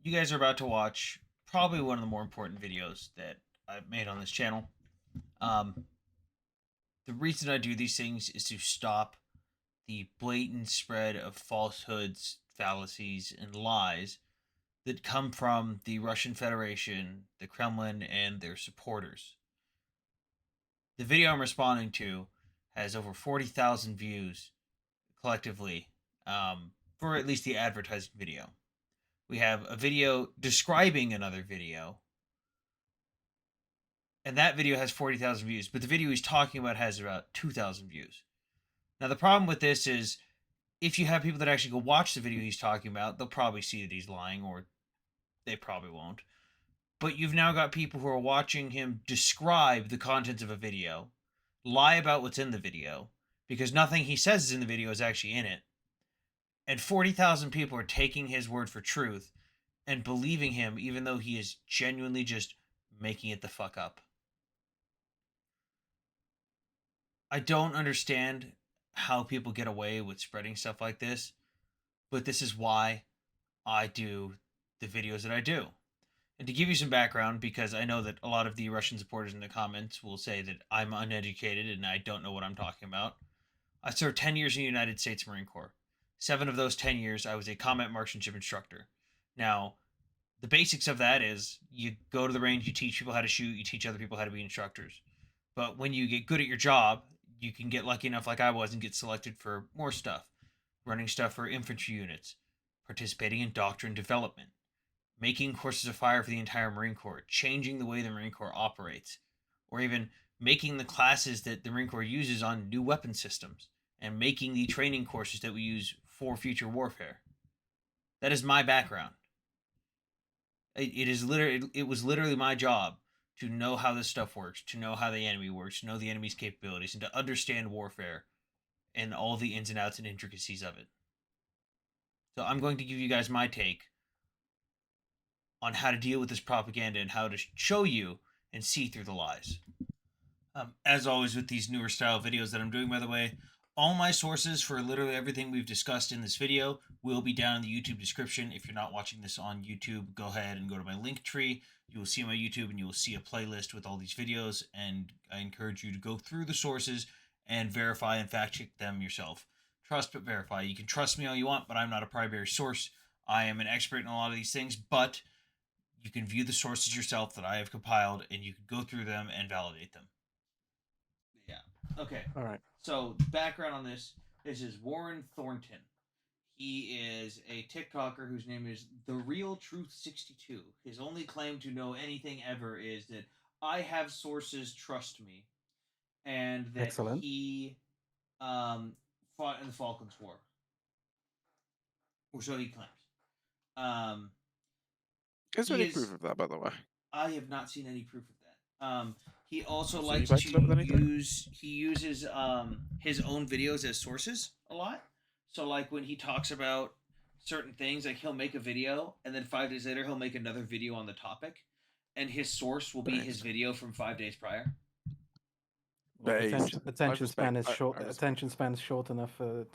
you guys are about to watch probably one of the more important videos that I've made on this channel. Um, the reason I do these things is to stop the blatant spread of falsehoods, fallacies, and lies that come from the Russian Federation, the Kremlin, and their supporters. The video I'm responding to has over 40,000 views collectively for at least the advertising video. We have a video describing another video, and that video has 40,000 views, but the video he's talking about has about 2,000 views. Now, the problem with this is if you have people that actually go watch the video he's talking about, they'll probably see that he's lying, or they probably won't. But you've now got people who are watching him describe the contents of a video, lie about what's in the video, because nothing he says is in the video is actually in it. And 40,000 people are taking his word for truth and believing him, even though he is genuinely just making it the fuck up. I don't understand how people get away with spreading stuff like this, but this is why I do the videos that I do. And to give you some background, because I know that a lot of the Russian supporters in the comments will say that I'm uneducated and I don't know what I'm talking about. I served 10 years in the United States Marine Corps. 7 of those 10 years, I was a combat marksmanship instructor. Now, the basics of that is you go to the range, you teach people how to shoot, you teach other people how to be instructors. But when you get good at your job, you can get lucky enough, like I was, and get selected for more stuff. Running stuff for infantry units, participating in doctrine development, making courses of fire for the entire Marine Corps, changing the way the Marine Corps operates, or even making the classes that the Marine Corps uses on new weapon systems, and making the training courses that we use for future warfare. That is my background. It was literally my job to know how this stuff works, to know how the enemy works, to know the enemy's capabilities, and to understand warfare and all the ins and outs and intricacies of it. So I'm going to give you guys my take on how to deal with this propaganda and how to show you and see through the lies. As always with these newer style videos that I'm doing, by the way, all my sources for literally everything we've discussed in this video will be down in the YouTube description. If you're not watching this on YouTube, go ahead and go to my link tree. You will see my YouTube and you will see a playlist with all these videos, and I encourage you to go through the sources and verify and fact check them yourself. Trust but verify. You can trust me all you want, but I'm not a primary source. I am an expert in a lot of these things, but you can view the sources yourself that I have compiled, and you can go through them and validate them. Yeah. Okay. All right. So, background on this is Warren Thornton. He is a TikToker whose name is The Real Truth 62. His only claim to know anything ever is that I have sources, trust me, and that Excellent. he fought in the Falklands War. Or so he claims. Is there any proof of that, by the way? I have not seen any proof of that. He also So likes you backed it up with to anything? use he uses his own videos as sources a lot. So like when he talks about certain things, like he'll make a video and then 5 days later he'll make another video on the topic, and his source will be Nice. his video from 5 days prior. Well, Based. attention span is I short. respect. Attention span is short enough for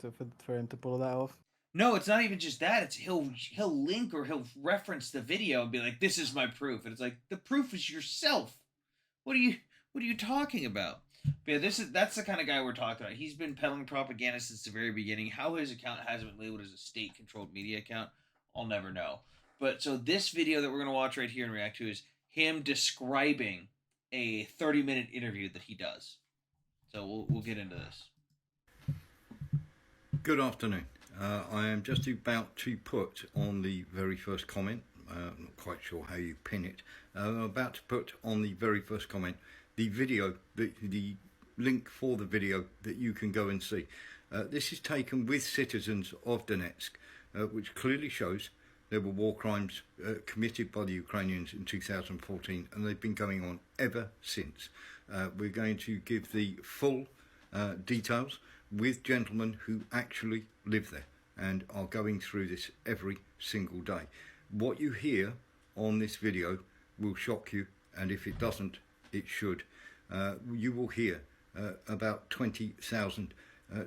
him to pull that off. No, it's not even just that. It's he'll link or he'll reference the video and be like, "This is my proof," and it's like the proof is yourself. What are you talking about? But yeah, that's the kind of guy we're talking about. He's been peddling propaganda since the very beginning. How his account hasn't been labeled as a state-controlled media account, I'll never know. But so this video that we're gonna watch right here and react to is him describing a 30-minute interview that he does. So we'll get into this. Good afternoon. I am just about to put on the very first comment. I'm not quite sure how you pin it. I'm about to put on the very first comment the video, the link for the video that you can go and see. This is taken with citizens of Donetsk, which clearly shows there were war crimes committed by the Ukrainians in 2014, and they've been going on ever since. We're going to give the full details with gentlemen who actually live there and are going through this every single day. What you hear on this video will shock you, and if it doesn't, it should. You will hear about 20,000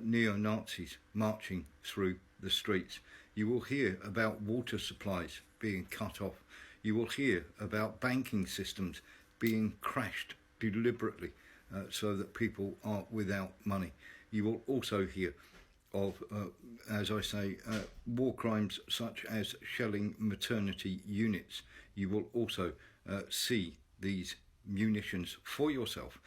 neo-Nazis marching through the streets. You will hear about water supplies being cut off. You will hear about banking systems being crashed deliberately so that people are without money. You will also hear of, as I say, war crimes such as shelling maternity units. You will also see these munitions for yourself,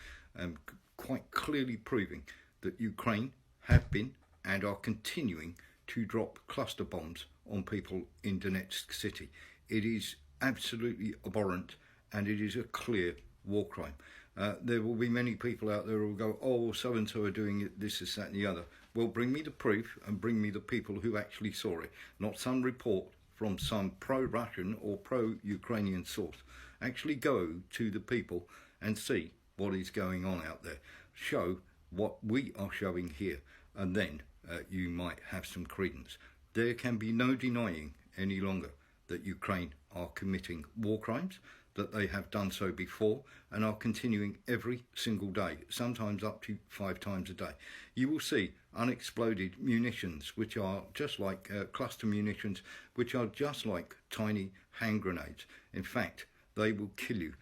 quite clearly proving that Ukraine have been and are continuing to drop cluster bombs on people in Donetsk city. It is absolutely abhorrent, and it is a clear war crime. There will be many people out there who will go, oh, so-and-so are doing it, this, that and the other. Well, bring me the proof and bring me the people who actually saw it, not some report from some pro-Russian or pro-Ukrainian source. Actually go to the people and see what is going on out there. Show what we are showing here, and then you might have some credence. There can be no denying any longer that Ukraine are committing war crimes, that they have done so before and are continuing every single day, sometimes up to 5 times a day. You will see unexploded munitions, which are just like cluster munitions, which are just like tiny hand grenades. In fact, they will kill you.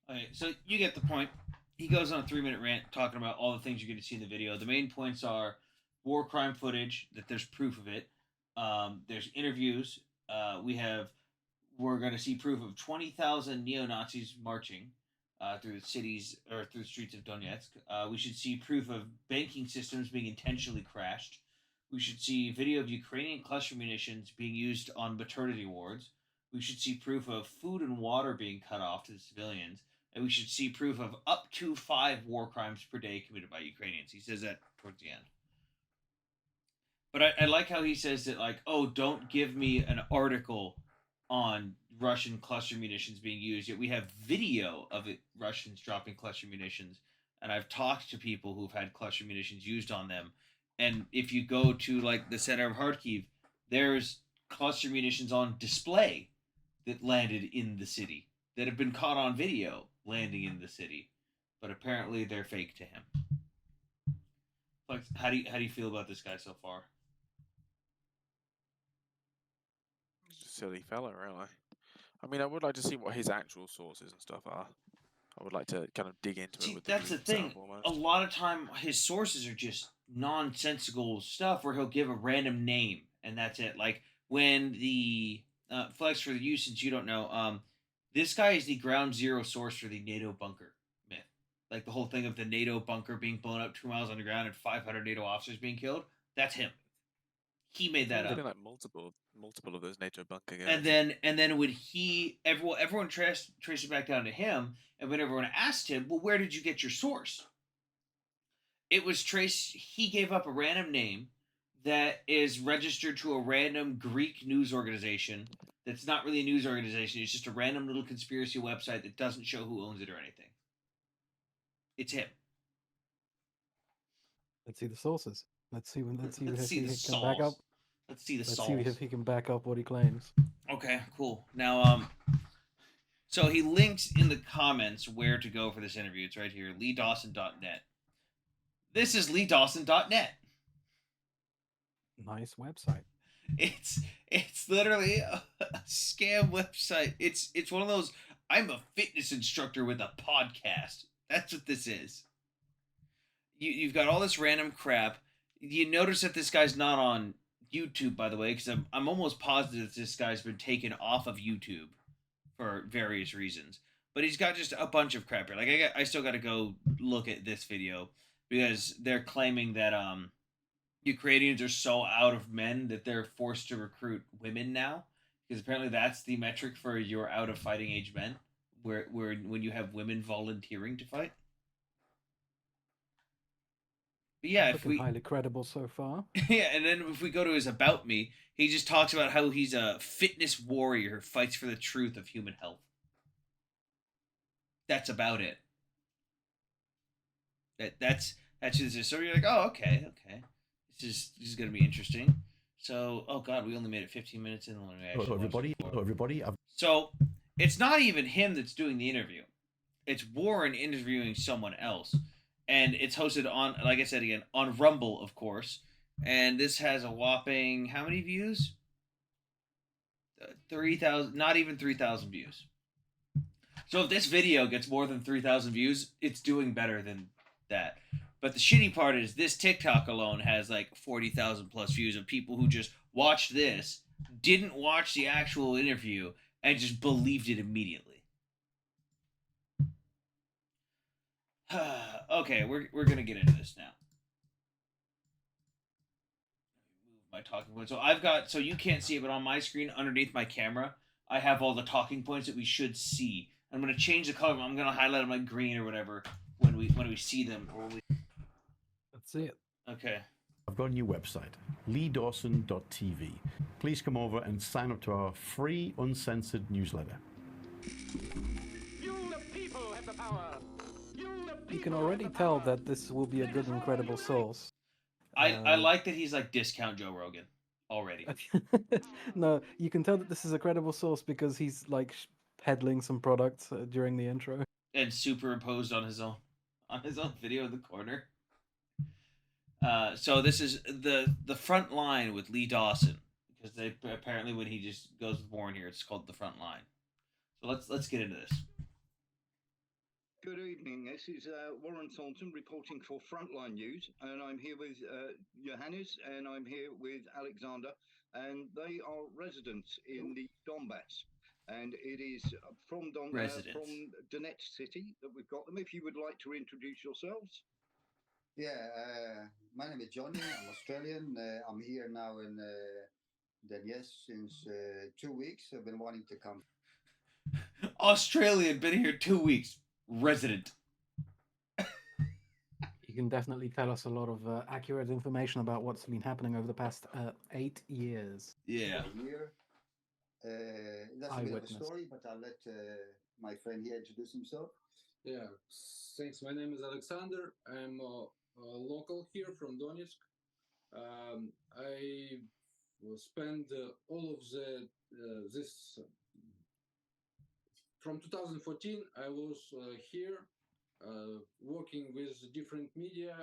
Okay, so you get the point. He goes on a 3-minute rant talking about all the things you're going to see in the video. The main points are war crime footage, that there's proof of it. There's interviews. We're going to see proof of 20,000 neo-Nazis marching through the cities or through the streets of Donetsk. We should see proof of banking systems being intentionally crashed. We should see video of Ukrainian cluster munitions being used on maternity wards. We should see proof of food and water being cut off to the civilians. And we should see proof of up to 5 war crimes per day committed by Ukrainians. He says that towards the end. But I like how he says that, like, oh, don't give me an article on Russian cluster munitions being used, yet we have video of it, Russians dropping cluster munitions, and I've talked to people who've had cluster munitions used on them, and if you go to, like, the center of Kharkiv, there's cluster munitions on display that landed in the city, that have been caught on video landing in the city, but apparently they're fake to him. Like, how do you feel about this guy so far? He's a silly fella, really. I mean, I would like to see what his actual sources and stuff are. I would like to kind of dig into See, it with that's the police thing. himself, almost. A lot of time, his sources are just nonsensical stuff where he'll give a random name and that's it. Like when the flex for you, since you don't know, this guy is the ground zero source for the NATO bunker myth. Like the whole thing of the NATO bunker being blown up 2 miles underground and 500 NATO officers being killed. That's him. He made that up. Like multiple of those NATO bunker guys. And then when everyone traced it back down to him, and when everyone asked him, well, where did you get your source? It was traced. He gave up a random name that is registered to a random Greek news organization. That's not really a news organization. It's just a random little conspiracy website that doesn't show who owns it or anything. It's him. Let's see the sources. Let's see Let's if see the he can back up. sauce. Let's see the Let's sauce. see if he can back up what he claims. Okay, cool. Now, so he links in the comments where to go for this interview. It's right here, leedawson.net. This is leedawson.net. Nice website. It's literally a scam website. It's one of those, I'm a fitness instructor with a podcast. That's what this is. You've got all this random crap. You notice that this guy's not on YouTube, by the way, because I'm almost positive that this guy's been taken off of YouTube for various reasons. But he's got just a bunch of crap here. Like I still got to go look at this video because they're claiming that Ukrainians are so out of men that they're forced to recruit women now, because apparently that's the metric for your out of fighting age men, where when you have women volunteering to fight. But yeah, if we highly credible so far. yeah, and then if we go to his about me, he just talks about how he's a fitness warrior who fights for the truth of human health. That's about it. That's who this is. So you're like, oh, okay. This is gonna be interesting. So, oh god, we only made it 15 minutes in. Hello everybody. So it's not even him that's doing the interview. It's Warren interviewing someone else. And it's hosted on, like I said again, on Rumble, of course. And this has a whopping, how many views? 3,000, not even 3,000 views. So if this video gets more than 3,000 views, it's doing better than that. But the shitty part is this TikTok alone has like 40,000 plus views of people who just watched this, didn't watch the actual interview, and just believed it immediately. Okay, we're gonna get into this now. Move my talking points. So I've got, so you can't see it, but on my screen underneath my camera, I have all the talking points that we should see. I'm gonna change the color. I'm gonna highlight them like green or whatever when we see them. Let's see it. Okay. I've got a new website, leedawson.tv. Please come over and sign up to our free, uncensored newsletter. You the people have the power. You can already tell that this will be a good and credible source. I like that he's like discount Joe Rogan already. No, you can tell that this is a credible source because he's like peddling some products during the intro. And superimposed on his own video in the corner. So this is the front line with Lee Dawson, because they apparently when he just goes born here, it's called the front line. So let's get into this. Good evening. This is Warren Thornton reporting for Frontline News, and I'm here with Johannes, and I'm here with Alexander, and they are residents in the Donbass, and it is from Donetsk city that we've got them. If you would like to introduce yourselves. Yeah, my name is Johnny. I'm Australian. I'm here now in Donetsk since 2 weeks. I've been wanting to come. Australian, been here 2 weeks. Resident. You can definitely tell us a lot of accurate information about what's been happening over the past 8 years. Yeah. A year. That's a bit of a story, but I'll let my friend here introduce himself. Yeah, thanks. My name is Alexander. I'm local here from Donetsk. I spent all of this from 2014. I was here working with different media,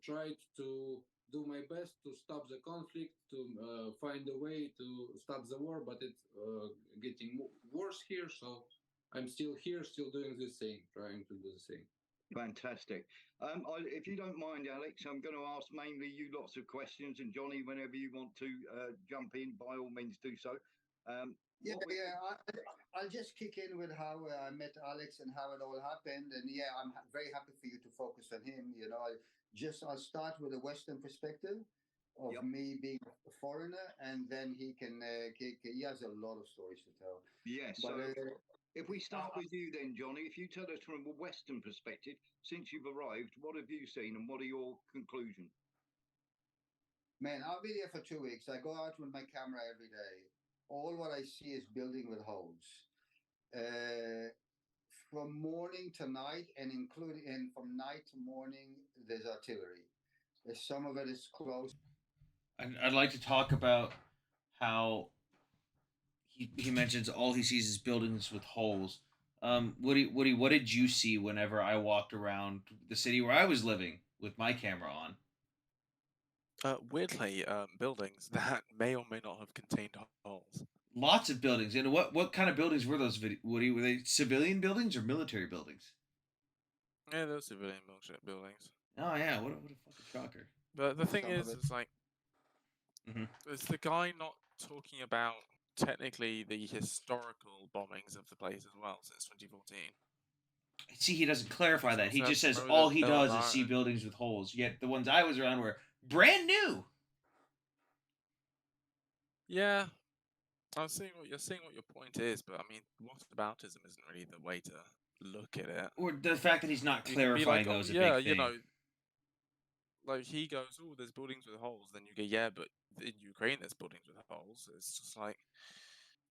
tried to do my best to stop the conflict, to find a way to stop the war, but it's getting worse here. So I'm still here, still doing this thing, trying to do the same. Fantastic. If you don't mind, Alex, I'm going to ask mainly you lots of questions, and Johnny, whenever you want to jump in, by all means do so. I'll just kick in with how I met Alex and how it all happened. And yeah, I'm very happy for you to focus on him. You know, I'll start with a Western perspective of me being a foreigner, and then he can he has a lot of stories to tell. Yes. But, if we start with you then, Johnny, if you tell us from a Western perspective, since you've arrived, what have you seen and what are your conclusions? Man, I'll be there for 2 weeks. I go out with my camera every day. All what I see is building with holes. From morning to night, and from night to morning, there's artillery. Some of it is close. I'd like to talk about how he mentions all he sees is buildings with holes. Woody, what did you see whenever I walked around the city where I was living with my camera on? Weirdly, buildings that may or may not have contained holes. Lots of buildings. And what kind of buildings were those, Woody? Were they civilian buildings or military buildings? Yeah, those civilian bullshit buildings. Oh yeah, what a fucking shocker. But the thing is, it's like, is the guy not talking about technically the historical bombings of the place as well since 2014? See, he doesn't clarify that. He just says all he does is see buildings with holes. Yet the ones I was around were brand new. Yeah, I'm seeing what your point is, but I mean, whataboutism isn't really the way to look at it. Or the fact that he's not clarifying those. Yeah, you know, like he goes, "Oh, there's buildings with holes." Then you go, "Yeah, but in Ukraine there's buildings with holes." It's just like,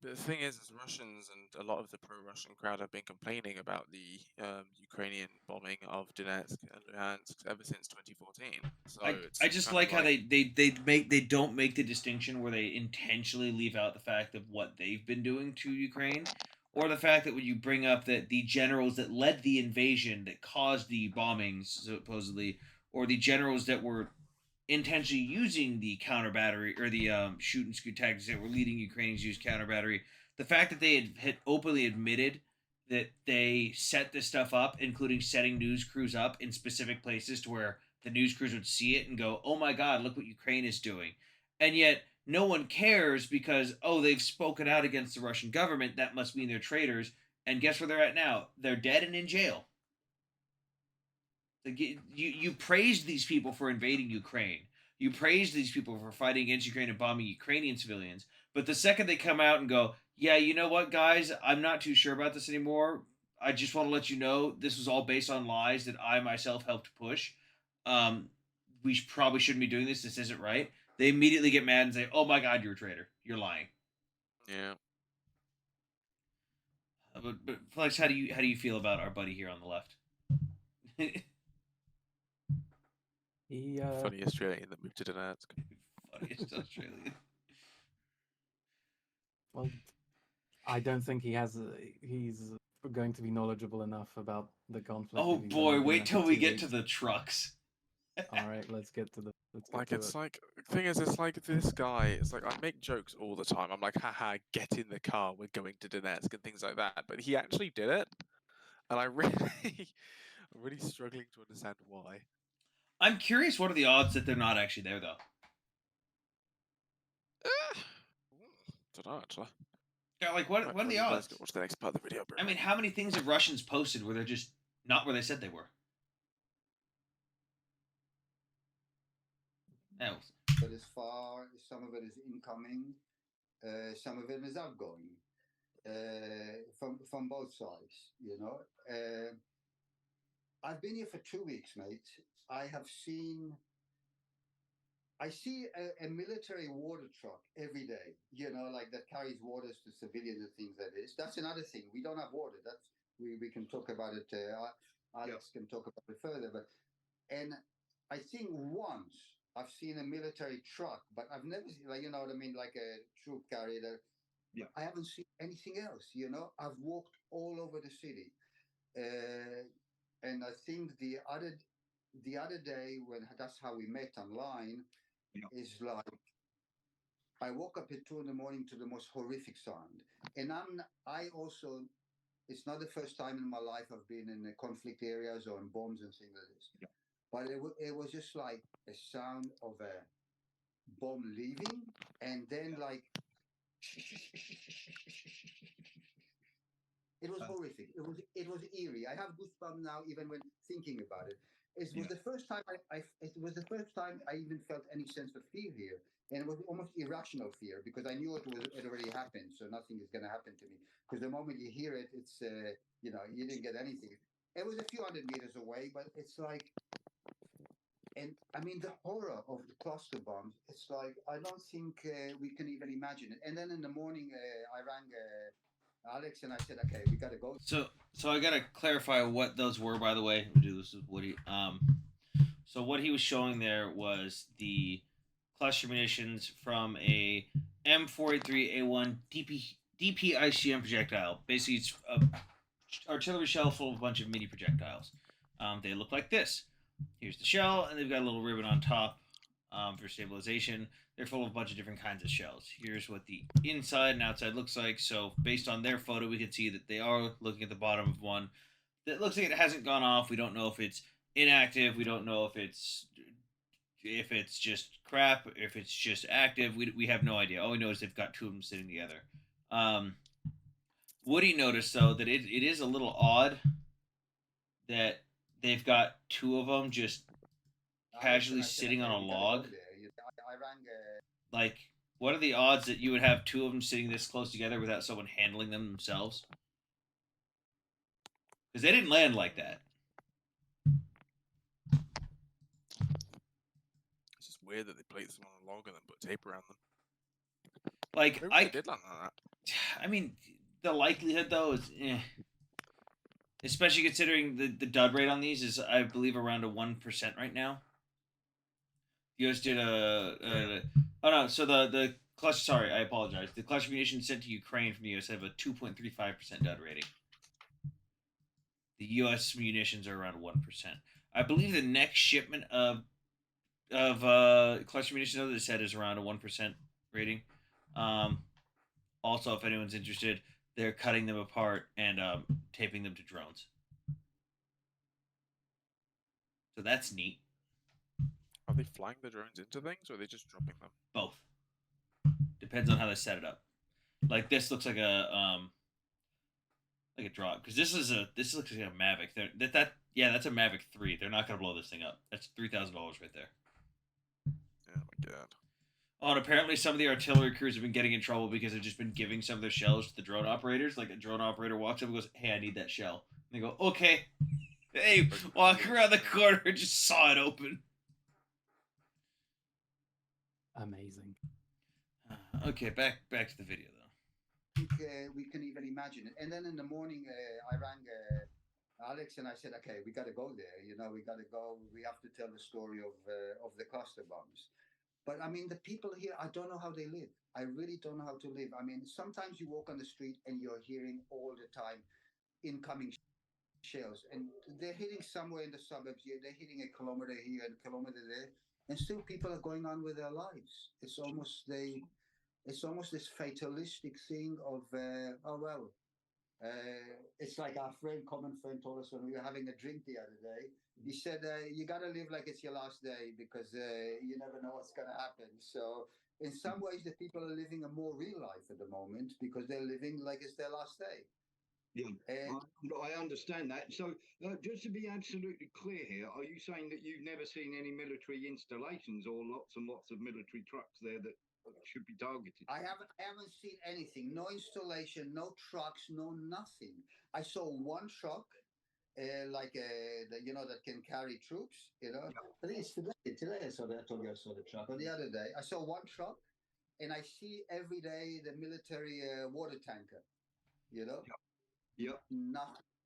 but the thing is Russians and a lot of the pro-Russian crowd have been complaining about the Ukrainian bombing of Donetsk and Luhansk ever since 2014. So I just like how they don't make the distinction where they intentionally leave out the fact of what they've been doing to Ukraine, or the fact that when you bring up that the generals that led the invasion that caused the bombings supposedly, or the generals that were intentionally using the counter battery or the shoot and scoot tactics that were leading Ukrainians use counter battery. The fact that they had openly admitted that they set this stuff up, including setting news crews up in specific places to where the news crews would see it and go, "Oh my God, look what Ukraine is doing," and yet no one cares because they've spoken out against the Russian government. That must mean they're traitors. And guess where they're at now? They're dead and in jail. Like you praised these people for invading Ukraine. You praised these people for fighting against Ukraine and bombing Ukrainian civilians. But the second they come out and go, "Yeah, you know what, guys? I'm not too sure about this anymore. I just want to let you know this was all based on lies that I myself helped push. We probably shouldn't be doing this. This isn't right." They immediately get mad and say, "Oh my God, you're a traitor. You're lying." Yeah. But Flex, how do you feel about our buddy here on the left? He Funny Australian that moved to Donetsk. Funniest Australian. well, I don't think he's going to be knowledgeable enough about the conflict. Oh if he's boy, only been wait there till for we 2 get to weeks. the trucks. All right, let's get to Like, it. it's like, the thing is, it's like this guy, it's like, I make jokes all the time. I'm like, haha, get in the car, we're going to Donetsk, and things like that. But he actually did it. And I'm really struggling to understand why. I'm curious, what are the odds that they're not actually there, though? Don't know, actually. Yeah, like, what are the You guys odds? go watch the next part of the video, bro. I mean, how many things have Russians posted where they're just not where they said they were? No. But as far some of it is incoming, some of it is outgoing, from both sides. You know, I've been here for 2 weeks, mate. I see a military water truck every day, you know, like that carries waters to civilians and things like this. That's another thing. We don't have water. We can talk about it. Alex can talk about it further. And I think once I've seen a military truck, but I've never seen, like, you know what I mean, like a troop carrier. Yeah. I haven't seen anything else. You know, I've walked all over the city, and I think the other day when that's how we met online. Is like I woke up at 2 in the morning to the most horrific sound, and I also. It's not the first time in my life I've been in conflict areas or in bombs and things like this. Yeah. But it was just like a sound of a bomb leaving, and then like it was horrific. It was eerie. I have goosebumps now even when thinking about it. It was the first time it was the first time I even felt any sense of fear here, and it was almost irrational fear because I knew it already happened, so nothing is going to happen to me. Because the moment you hear it, it's you know, you didn't get anything. It was a few hundred meters away, but it's like, and I mean the horror of the cluster bombs. It's like I don't think we can even imagine it. And then in the morning, I rang Alex and I said, "Okay, we got to go." So I gotta clarify what those were. By the way, we'll do this with Woody. So what he was showing there was the cluster munitions from a M483A1 DPICM projectile. Basically, it's a artillery shell full of a bunch of mini projectiles. They look like this. Here's the shell, and they've got a little ribbon on top for stabilization. They're full of a bunch of different kinds of shells. Here's what the inside and outside looks like. So based on their photo, we can see that they are looking at the bottom of one that looks like it hasn't gone off. We don't know if it's inactive. We don't know if it's just crap, if it's just active. We have no idea. All we know is they've got two of them sitting together. Woody noticed, though, that it is a little odd that they've got two of them just casually sitting on a log. Like, what are the odds that you would have two of them sitting this close together without someone handling them themselves? Because they didn't land like that. It's just weird that they placed them on a log and then put tape around them. Like, Maybe they did land like that. I mean, the likelihood, though, is especially considering the dud rate on these is, I believe, around a 1% right now. The US did oh no, so the cluster, sorry, I apologize. The cluster munitions sent to Ukraine from the US have a 2.35% dud rating. The US munitions are around 1%. I believe the next shipment of of cluster munitions that said is around a 1% rating. Um, Also, if anyone's interested, they're cutting them apart and taping them to drones. So that's neat. Are they flying the drones into things, or are they just dropping them? Both. Depends on how they set it up. Like this looks like a drop because this looks like a Mavic. That's a Mavic 3. They're not gonna blow this thing up. That's $3,000 right there. Oh my god. Oh, and apparently some of the artillery crews have been getting in trouble because they've just been giving some of their shells to the drone operators. Like a drone operator walks up and goes, "Hey, I need that shell." And they go, "Okay." Hey, walk around the corner and just saw it open. Amazing. Okay, back to the video though. We can even imagine it. And then in the morning, I rang Alex and I said, "Okay, we got to go there. You know, we got to go. We have to tell the story of the cluster bombs." But I mean, the people here, I don't know how they live. I really don't know how to live. I mean, sometimes you walk on the street and you're hearing all the time incoming shells, and they're hitting somewhere in the suburbs here. They're hitting a kilometer here and a kilometer there, and still people are going on with their lives. It's almost this fatalistic thing of oh well. It's like our common friend, told us when we were having a drink the other day. He said, "You got to live like it's your last day because you never know what's going to happen." So, in some ways, the people are living a more real life at the moment because they're living like it's their last day. Yeah, I understand that. So, just to be absolutely clear here, are you saying that you've never seen any military installations or lots and lots of military trucks there that should be targeted? I haven't seen anything. No installation, no trucks, no nothing. I saw one truck, that can carry troops. You know, Yeah. I think it's today. Today I saw that. I told you I saw the truck. Or the other day I saw one truck, and I see every day the military water tanker. You know, Yeah.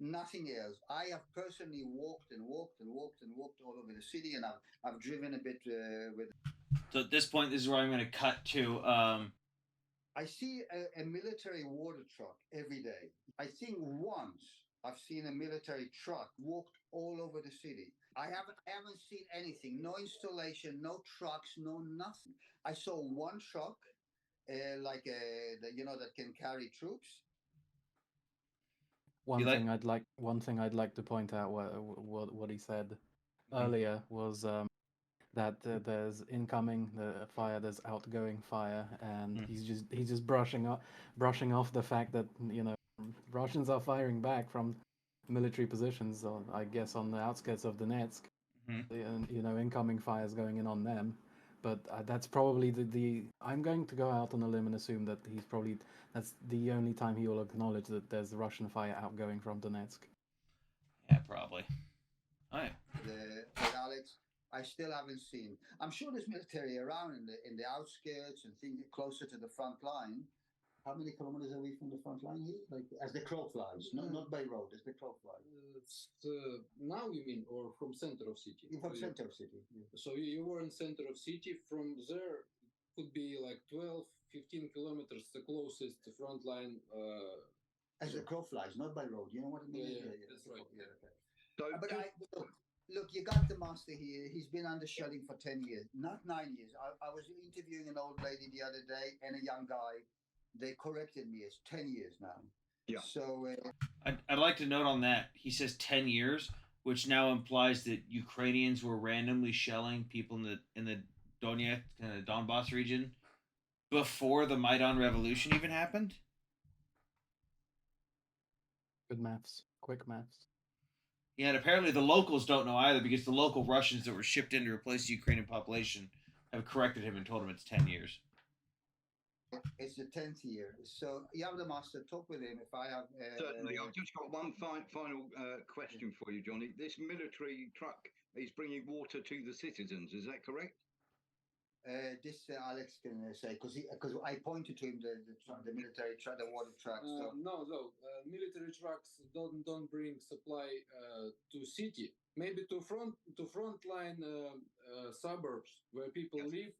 nothing else. I have personally walked and walked and walked and walked all over the city, and I've driven a bit with. So at this point, this is where I'm going to cut to. I see a military water truck every day. I think once I've seen a military truck walked all over the city. I haven't seen anything. No installation, no trucks, no nothing. I saw one truck, that can carry troops. One thing I'd like to point out what he said earlier was that there's incoming fire, there's outgoing fire, and he's just brushing off the fact that Russians are firing back from military positions, I guess on the outskirts of Donetsk, and incoming fire is going in on them. But that's probably the I'm going to go out on a limb and assume that that's the only time he will acknowledge that there's Russian fire outgoing from Donetsk. Yeah, probably. All right. With Alex, I still haven't seen. I'm sure there's military around in the outskirts and things closer to the front line. How many kilometers are we from the front line here? Like as the crow flies, not by road, as the crow flies. Now you mean, or from center of city? From center of city. Yeah. So you were in center of city. From there, could be like 12, 15 kilometers, the closest front line. As the crow flies, not by road. You know what I mean? Yeah, that's right. Yeah, okay. So, look, you got the master here. He's been under shelling for 10 years, not 9 years. I was interviewing an old lady the other day and a young guy. They corrected me. It's 10 years now. Yeah. So I'd like to note on that he says 10 years, which now implies that Ukrainians were randomly shelling people in the Donetsk and the Donbass region before the Maidan revolution even happened. Good maths, quick maths. Yeah, and apparently the locals don't know either because the local Russians that were shipped in to replace the Ukrainian population have corrected him and told him it's 10 years. it's the 10th year. So you have the master. Talk with him if I have. Certainly. I've just got one final question for you, Johnny. This military truck is bringing water to the citizens. Is that correct? This Alex can say because I pointed to him the military truck, the water truck. So. No. Military trucks don't bring supply to city. Maybe to frontline suburbs where people live.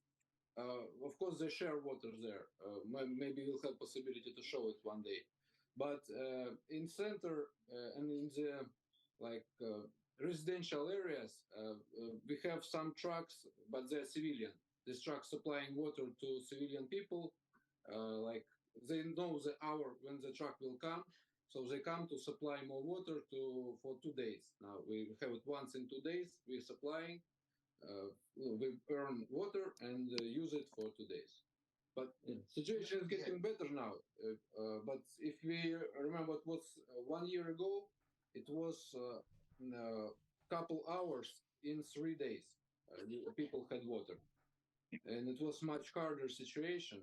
Of course, they share water there. Maybe we'll have possibility to show it one day. But in center and in the residential areas, we have some trucks, but they're civilian. These trucks supplying water to civilian people, like they know the hour when the truck will come, so they come to supply more water for 2 days. Now we have it once in 2 days. We're supplying, we earn water and use it for 2 days. But situation is getting better now. But if we remember, it was 1 year ago. It was a couple hours in 3 days. People had water, and it was much harder situation.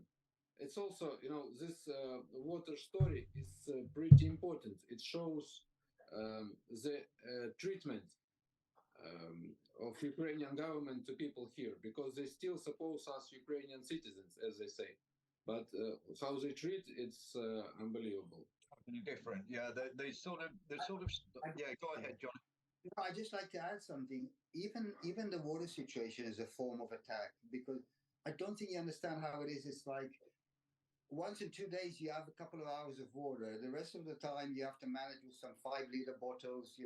It's also, this water story is pretty important. It shows the treatment of Ukrainian government to people here, because they still suppose us Ukrainian citizens, as they say. But how they treat, it's unbelievable. Totally different. Yeah, they sort of, yeah. Go ahead, John. I'd just like to add something. Even the water situation is a form of attack, because I don't think you understand how it is. It's like once in 2 days you have a couple of hours of water. The rest of the time you have to manage with some 5 liter bottles,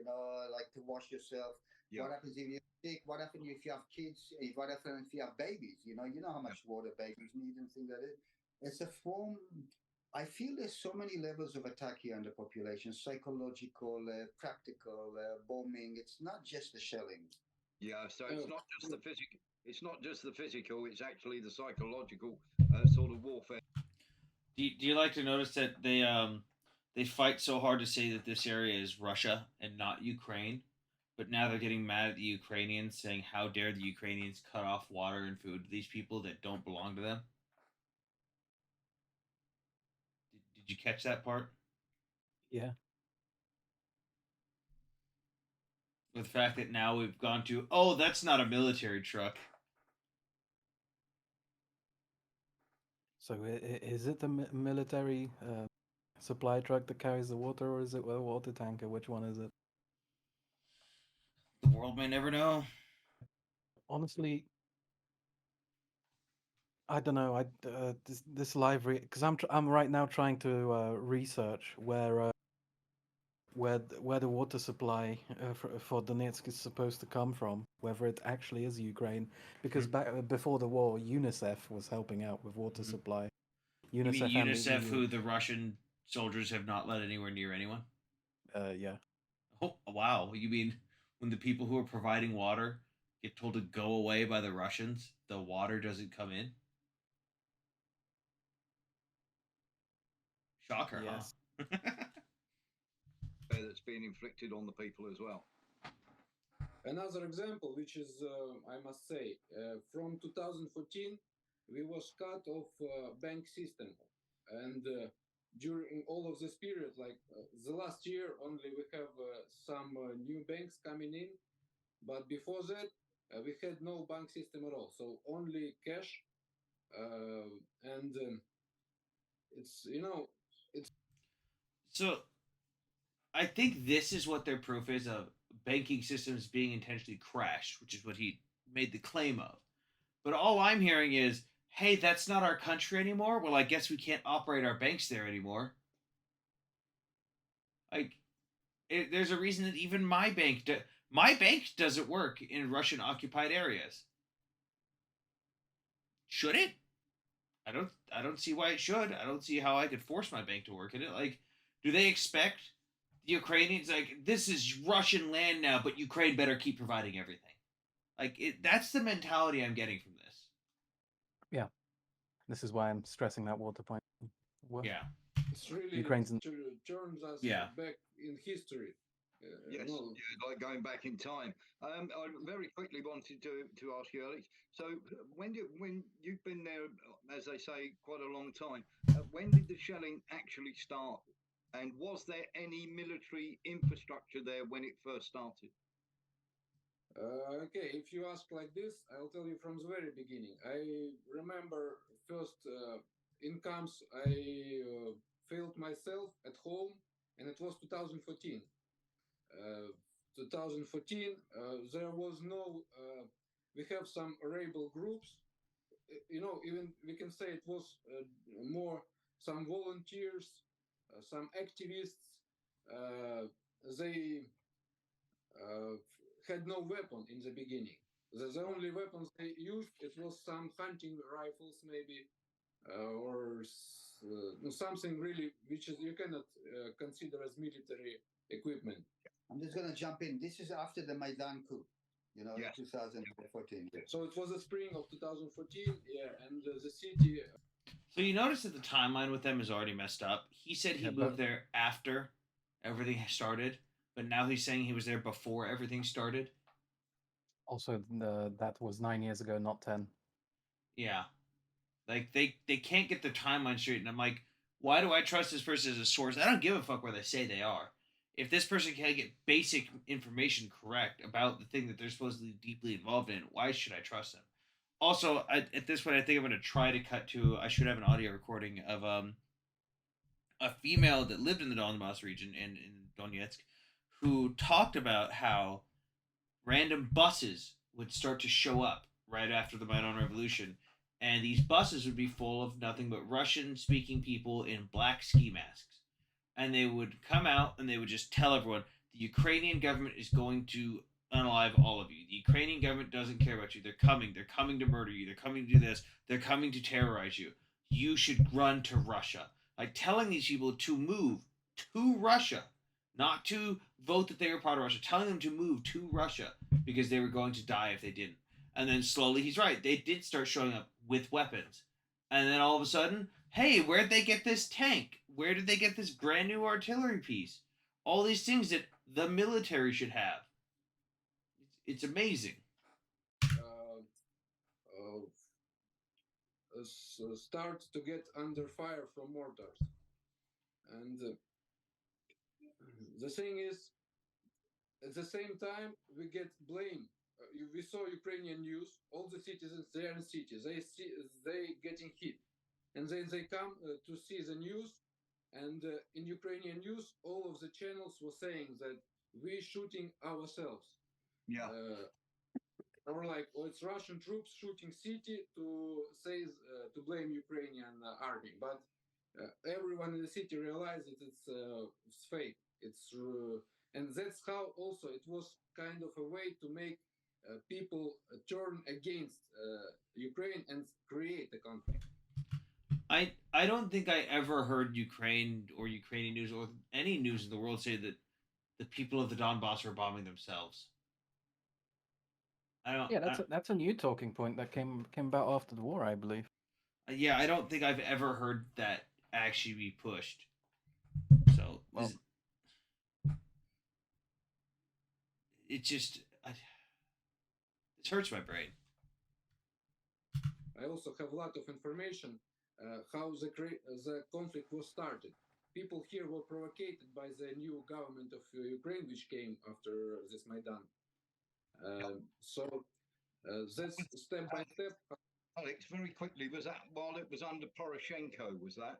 like to wash yourself. Yeah. What happens if you're sick? What happens if you have kids? What happens if you have babies? You know how much water babies need and things like that. It's a form. I feel there's so many levels of attack here on the population: psychological, practical, bombing. It's not just the shelling. Yeah, so it's not just the physical. It's not just the physical. It's actually the psychological sort of warfare. Do you like to notice that they fight so hard to say that this area is Russia and not Ukraine, but now they're getting mad at the Ukrainians, saying how dare the Ukrainians cut off water and food to these people that don't belong to them? Did you catch that part? Yeah. With the fact that now we've gone to, oh, that's not a military truck. So is it the military supply truck that carries the water, or is it a water tanker? Which one is it? The world may never know. Honestly, I don't know. This library, because I'm right now trying to research where the water supply for Donetsk is supposed to come from, whether it actually is Ukraine, because back before the war, UNICEF was helping out with water supply. You mean UNICEF and the UNICEF, EU. who the Russian soldiers have not let anywhere near anyone? Yeah. Oh, wow. You mean when the people who are providing water get told to go away by the Russians, the water doesn't come in? Shocker, Yes. huh? That's being inflicted on the people as well. Another example, which is, I must say, from 2014, we was cut off bank system, and during all of this period, like the last year, only we have some new banks coming in, but before that, we had no bank system at all, so only cash, and it's it's So I think this is what their proof is of banking systems being intentionally crashed, which is what he made the claim of. But all I'm hearing is, hey, that's not our country anymore. Well, I guess we can't operate our banks there anymore. Like, there's a reason that even my bank doesn't work in Russian occupied areas. Should it? I don't see why it should. I don't see how I could force my bank to work in it. Like, do they expect the Ukrainians, like, this is Russian land now, but Ukraine better keep providing everything? Like, that's the mentality I'm getting from this. Yeah. This is why I'm stressing that water point. Yeah. it's really Ukraine's turns us back in history. Yes, like going back in time. I very quickly wanted to ask you, Alex. So when you've been there, as they say, quite a long time, when did the shelling actually start? And was there any military infrastructure there when it first started? Okay, if you ask like this, I'll tell you from the very beginning. I remember first incomes I failed myself at home, and it was 2014. 2014, there was no. We have some rebel groups. Even we can say it was more some volunteers, some activists. They had no weapon in the beginning. The only weapons they used, it was some hunting rifles maybe, or something really which is you cannot consider as military equipment. I'm just going to jump in. This is after the Maidan coup, Yes. 2014. Yeah. So it was the spring of 2014, yeah, and the city. So you notice that the timeline with them is already messed up. He said he Yeah, moved but- there after everything started, but now he's saying he was there before everything started. Also, that was 9 years ago, not 10. Yeah. Like they can't get their timeline straight, and I'm like, why do I trust this person as a source? I don't give a fuck where they say they are. If this person can't get basic information correct about the thing that they're supposedly deeply involved in, why should I trust them? Also, at this point, I think I'm going to try to cut to. I should have an audio recording of a female that lived in the Donbass region in Donetsk, who talked about how random buses would start to show up right after the Maidan Revolution, and these buses would be full of nothing but Russian-speaking people in black ski masks, and they would come out and they would just tell everyone the Ukrainian government is going to unalive all of you. The Ukrainian government doesn't care about you. They're coming to murder you. They're coming to do this. They're coming to terrorize you. You should run to Russia. Like telling these people to move to Russia, not to vote that they were part of Russia, telling them to move to Russia because they were going to die if they didn't. And then slowly, he's right, they did start showing up with weapons. And then all of a sudden, hey, where'd they get this tank? Where did they get this brand new artillery piece? All these things that the military should have. It's amazing. Start to get under fire from mortars. And the thing is, at the same time, we get blame. We saw Ukrainian news. All the citizens, they are in cities. They getting hit, and then they come to see the news. And in Ukrainian news, all of the channels were saying that we're shooting ourselves. Yeah. Or like, oh, it's Russian troops shooting city to say to blame Ukrainian army, but everyone in the city realized that it's fake. It's and that's how also it was kind of a way to make people turn against Ukraine and create a conflict. I don't think I ever heard Ukraine or Ukrainian news or any news in the world say that the people of the Donbass are bombing themselves. I don't. Yeah, that's a new talking point that came about after the war, I believe. Yeah, I don't think I've ever heard that actually be pushed. So Well, it just it hurts my brain. I also have a lot of information how the conflict was started. People here were provoked by the new government of Ukraine, which came after this Maidan. So this step by step. Alex, very quickly, was that while it was under Poroshenko? Was that?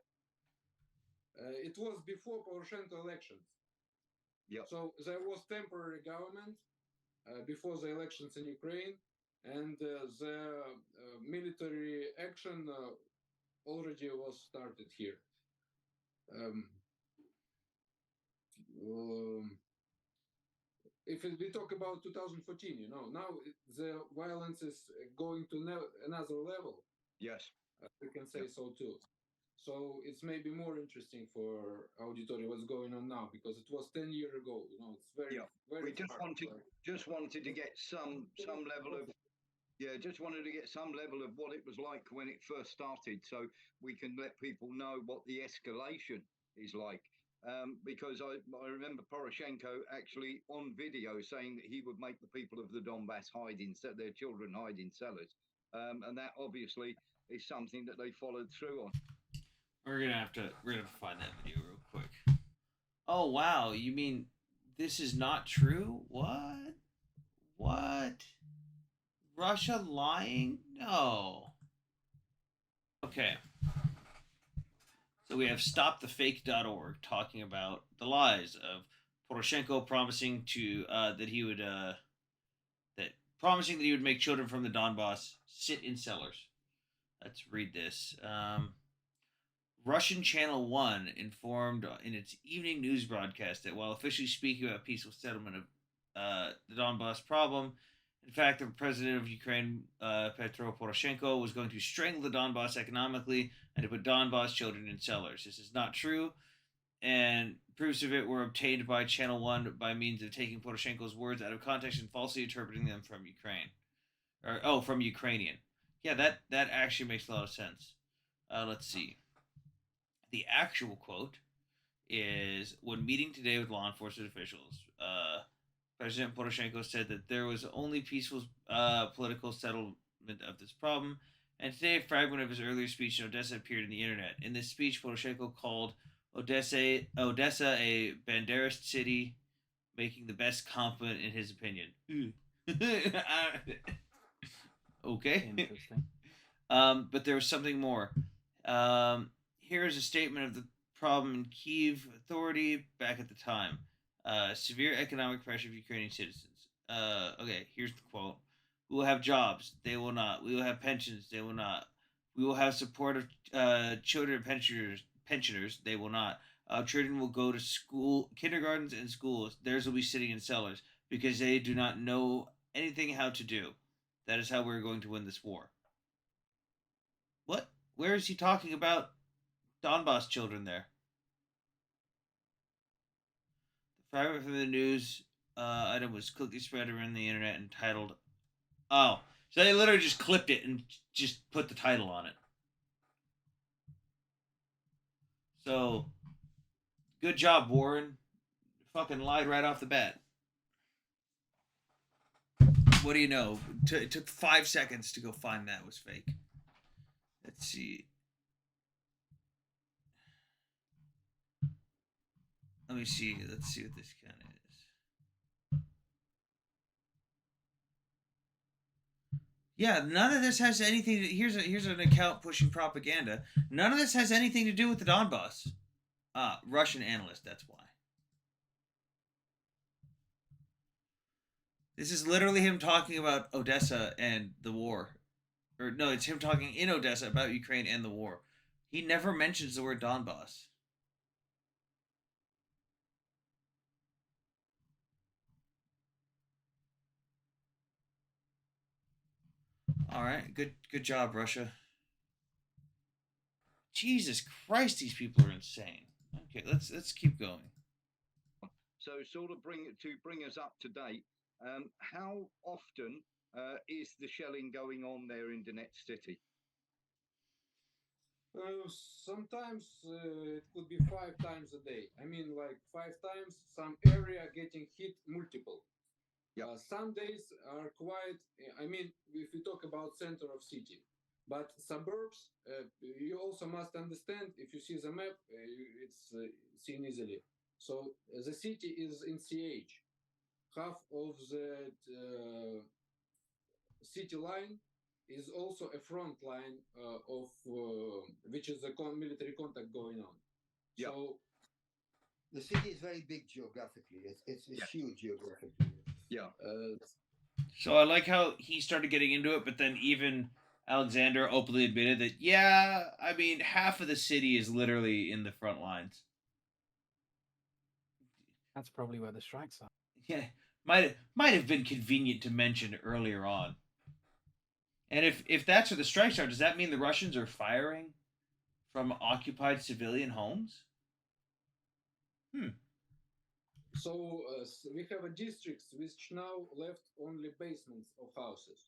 It was before Poroshenko elections. Yeah. So there was temporary government before the elections in Ukraine, and the military action already was started here. If we talk about 2014, now the violence is going to another level. Yes. We can say so too. So it's maybe more interesting for auditory what's going on now, because it was 10 years ago. It's very, very. We just wanted to get some level of. Yeah, just wanted to get some level of what it was like when it first started, so we can let people know what the escalation is like. Because I remember Poroshenko actually on video saying that he would make the people of the Donbass their children hide in cellars, and that obviously is something that they followed through on. We're gonna have to find that video real quick. Oh wow, you mean this is not true? What? Russia lying? No. Okay. So we have stopthefake.org talking about the lies of Poroshenko promising to that he would make children from the Donbass sit in cellars. Let's read this. Russian Channel 1 informed in its evening news broadcast that while officially speaking about peaceful settlement of the Donbass problem. In fact, the president of Ukraine, Petro Poroshenko, was going to strangle the Donbass economically and to put Donbass children in cellars. This is not true, and proofs of it were obtained by Channel 1 by means of taking Poroshenko's words out of context and falsely interpreting them from Ukraine. From Ukrainian. Yeah, that actually makes a lot of sense. Let's see. The actual quote is when meeting today with law enforcement officials, President Poroshenko said that there was only peaceful political settlement of this problem. And today, a fragment of his earlier speech in Odessa appeared in the internet. In this speech, Poroshenko called Odessa a Banderist city, making the best compliment in his opinion. Okay. Interesting. But there was something more. Here is a statement of the problem in Kiev authority back at the time. Severe economic pressure of Ukrainian citizens. Okay, here's the quote. We will have jobs. They will not. We will have pensions. They will not. We will have support of children and pensioners. They will not. Our children will go to school, kindergartens and schools. Theirs will be sitting in cellars because they do not know anything how to do. That is how we're going to win this war. What? Where is he talking about Donbass children there? The fragment from the news item was quickly spread around the internet and titled, oh, so they literally just clipped it and just put the title on it. So, good job, Warren. Fucking lied right off the bat. What do you know? It took 5 seconds to go find that was fake. Let's see. Let me see. Let's see what this kind of is. Yeah, none of this has anything. Here's an account pushing propaganda. None of this has anything to do with the Donbass. Russian analyst. That's why. This is literally him talking about Odessa and the war. Or no, it's him talking in Odessa about Ukraine and the war. He never mentions the word Donbass. All right, good job, Russia. Jesus Christ, these people are insane. Okay, let's keep going. So, sort of bring us up to date. How often is the shelling going on there in Donetsk city? Sometimes it could be 5 times a day. I mean, like 5 times, some area getting hit multiple. Yeah. Some days are quite. I mean, if we talk about center of city, but suburbs, you also must understand. If you see the map, it's seen easily. So the city is in CH. Half of the city line is also a front line of which is a military contact going on. Yeah. So the city is very big geographically. It's Yeah. huge geographically. Yeah. So I like how he started getting into it, but then even Alexander openly admitted that, yeah, I mean, half of the city is literally in the front lines. That's probably where the strikes are. Yeah, might have been convenient to mention earlier on. And if that's where the strikes are, does that mean the Russians are firing from occupied civilian homes? So we have a districts which now left only basements of houses,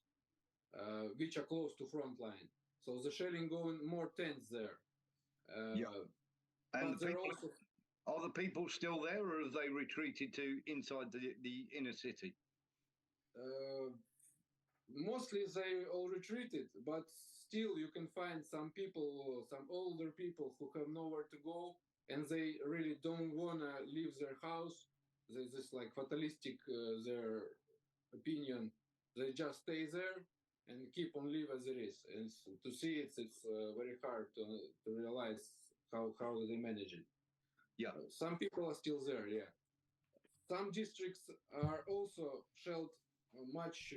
which are close to front line. So the shelling going more tense there. Yeah. And But they're also are the people still there, or have they retreated to inside the inner city? Mostly they all retreated, but still you can find some people, some older people who have nowhere to go, and they really don't wanna leave their house. They just like fatalistic their opinion. They just stay there and keep on live as it is. And to see it's very hard to realize how they manage it. Yeah. Some people are still there. Yeah. Some districts are also shelled much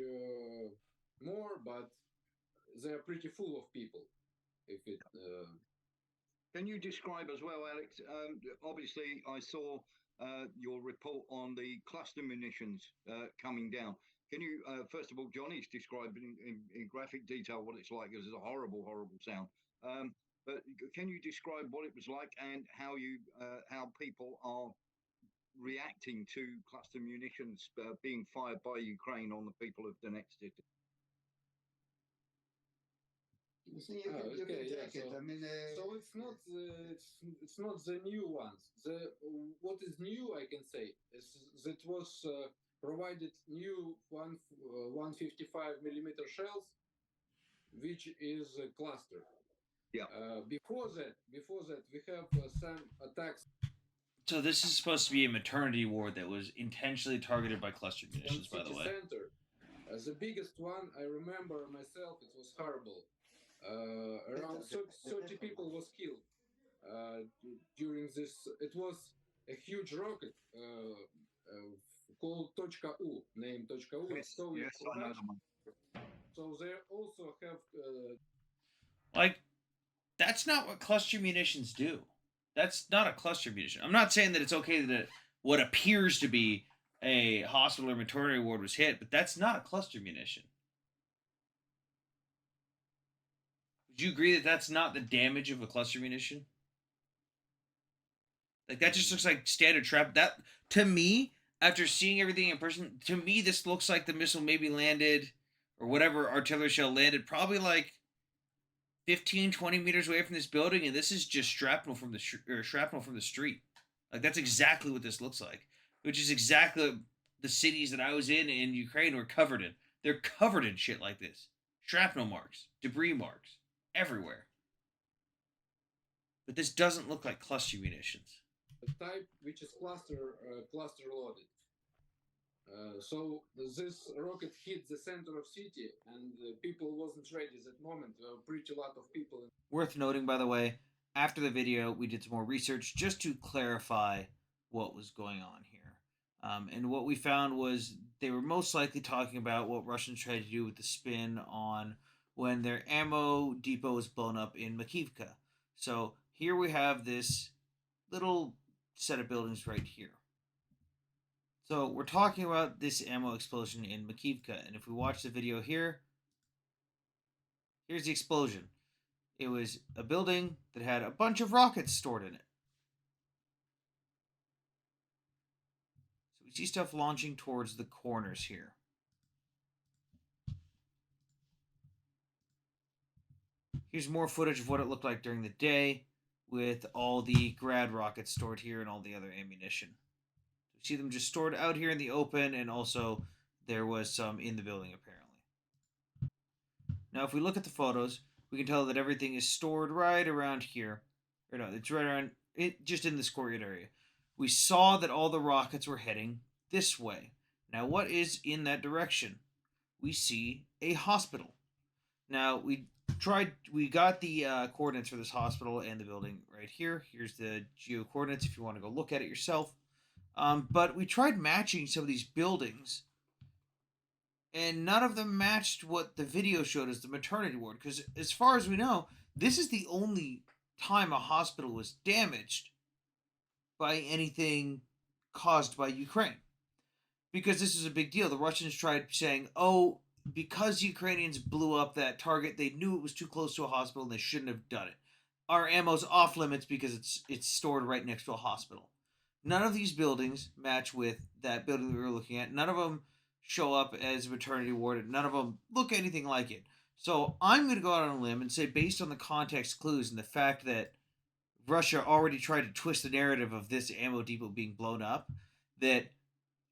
more, but they are pretty full of people. If it. Can you describe as well, Alex? Obviously, I saw your report on the cluster munitions coming down. Can you, first of all, Johnny's described in graphic detail what it's like? It's a horrible, horrible sound. But can you describe what it was like and how how people are reacting to cluster munitions being fired by Ukraine on the people of Donetsk? So you can take it. So, I mean, so it's not the new ones. The what is new, I can say, is that was provided new 155 millimeter shells, which is a cluster. Yeah. Before that, we have some attacks So this is supposed to be a maternity ward that was intentionally targeted by cluster on munitions, by the city way. center. The biggest one I remember myself. It was horrible. Around 30 people was killed during this. It was a huge rocket called .u, named .u, Yes, Soviet yes, I know the one. So they also have Like, that's not what cluster munitions do. That's not a cluster munition. I'm not saying that it's okay that what appears to be a hospital or maternity ward was hit, but that's not a cluster munition. Would you agree that that's not the damage of a cluster munition? Like, that just looks like standard trap. That, to me, after seeing everything in person, to me this looks like the missile maybe landed, or whatever artillery shell landed, probably like 15, 20 meters away from this building, and this is just shrapnel from the street. Like, that's exactly what this looks like, which is exactly the cities that I was in Ukraine were covered in. They're covered in shit like this. Shrapnel marks, debris marks, everywhere. But this doesn't look like cluster munitions. type which is cluster loaded. So this rocket hit the center of city, and people wasn't ready at that moment. Pretty lot of people. Worth noting, by the way, after the video, we did some more research just to clarify what was going on here. And what we found was they were most likely talking about what Russians tried to do with the spin on when their ammo depot was blown up in Makivka. So here we have this little set of buildings right here. So we're talking about this ammo explosion in Makivka, and if we watch the video here, here's the explosion. It was a building that had a bunch of rockets stored in it. So we see stuff launching towards the corners here. Here's more footage of what it looked like during the day with all the grad rockets stored here and all the other ammunition. So see them just stored out here in the open, and also there was some in the building apparently. Now if we look at the photos, we can tell that everything is stored right around here. Or no, it's right around it, just in this courtyard area. We saw that all the rockets were heading this way. Now what is in that direction? We see a hospital. Now we got the coordinates for this hospital and the building right here. Here's the geo coordinates if you want to go look at it yourself. But we tried matching some of these buildings, and none of them matched what the video showed as the maternity ward. Because as far as we know, this is the only time a hospital was damaged by anything caused by Ukraine. Because this is a big deal. The Russians tried saying, oh, because Ukrainians blew up that target, they knew it was too close to a hospital and they shouldn't have done it. Our ammo's off limits because it's stored right next to a hospital. None of these buildings match with that building that we were looking at. None of them show up as a maternity ward. None of them look anything like it. So I'm going to go out on a limb and say, based on the context clues and the fact that Russia already tried to twist the narrative of this ammo depot being blown up, that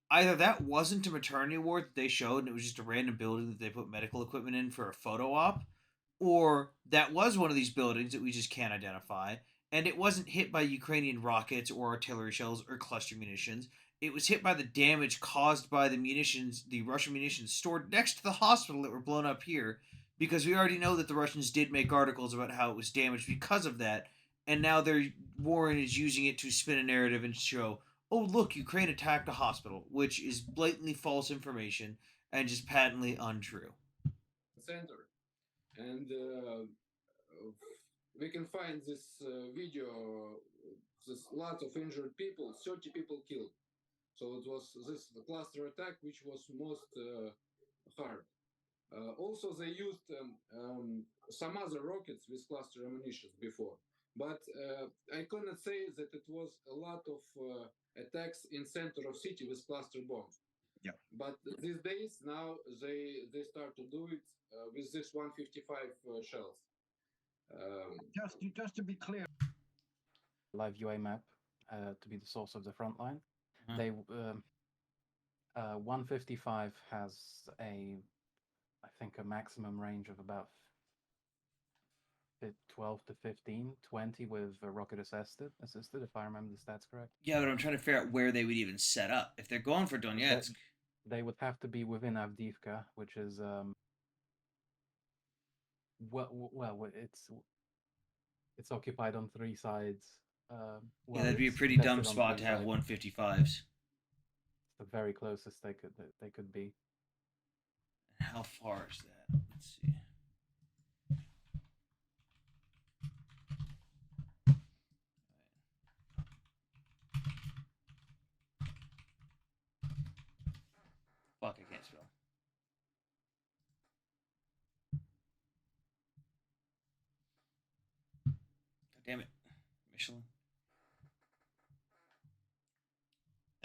either that wasn't a maternity ward that they showed and it was just a random building that they put medical equipment in for a photo op, or that was one of these buildings that we just can't identify, and it wasn't hit by Ukrainian rockets or artillery shells or cluster munitions. It was hit by the damage caused by the munitions, the Russian munitions stored next to the hospital that were blown up here, because we already know that the Russians did make articles about how it was damaged because of that, and now Warren is using it to spin a narrative and show, oh, look, Ukraine attacked a hospital, which is blatantly false information and just patently untrue. Center. And we can find this video there's lots of injured people, 30 people killed. So it was this cluster attack which was most hard. Also, they used some other rockets with cluster ammunition before, but I cannot say that it was a lot of attacks in center of city with cluster bombs. Yeah. But these days now they start to do it with this 155 shells. Just to be clear, Live UA map to be the source of the front line. Mhm. They 155 has I think a maximum range of about 12 to 15, 20 with rocket assisted, if I remember the stats correct. Yeah, but I'm trying to figure out where they would even set up. If they're going for Donetsk, They would have to be within Avdiivka, which is well, it's occupied on 3 sides. yeah, that'd be a it's pretty dumb contested on spot 3 to have sides. 155s. It's the very closest they could be. How far is that? Let's see. Fuck, I can't spell. God damn it. Michelin.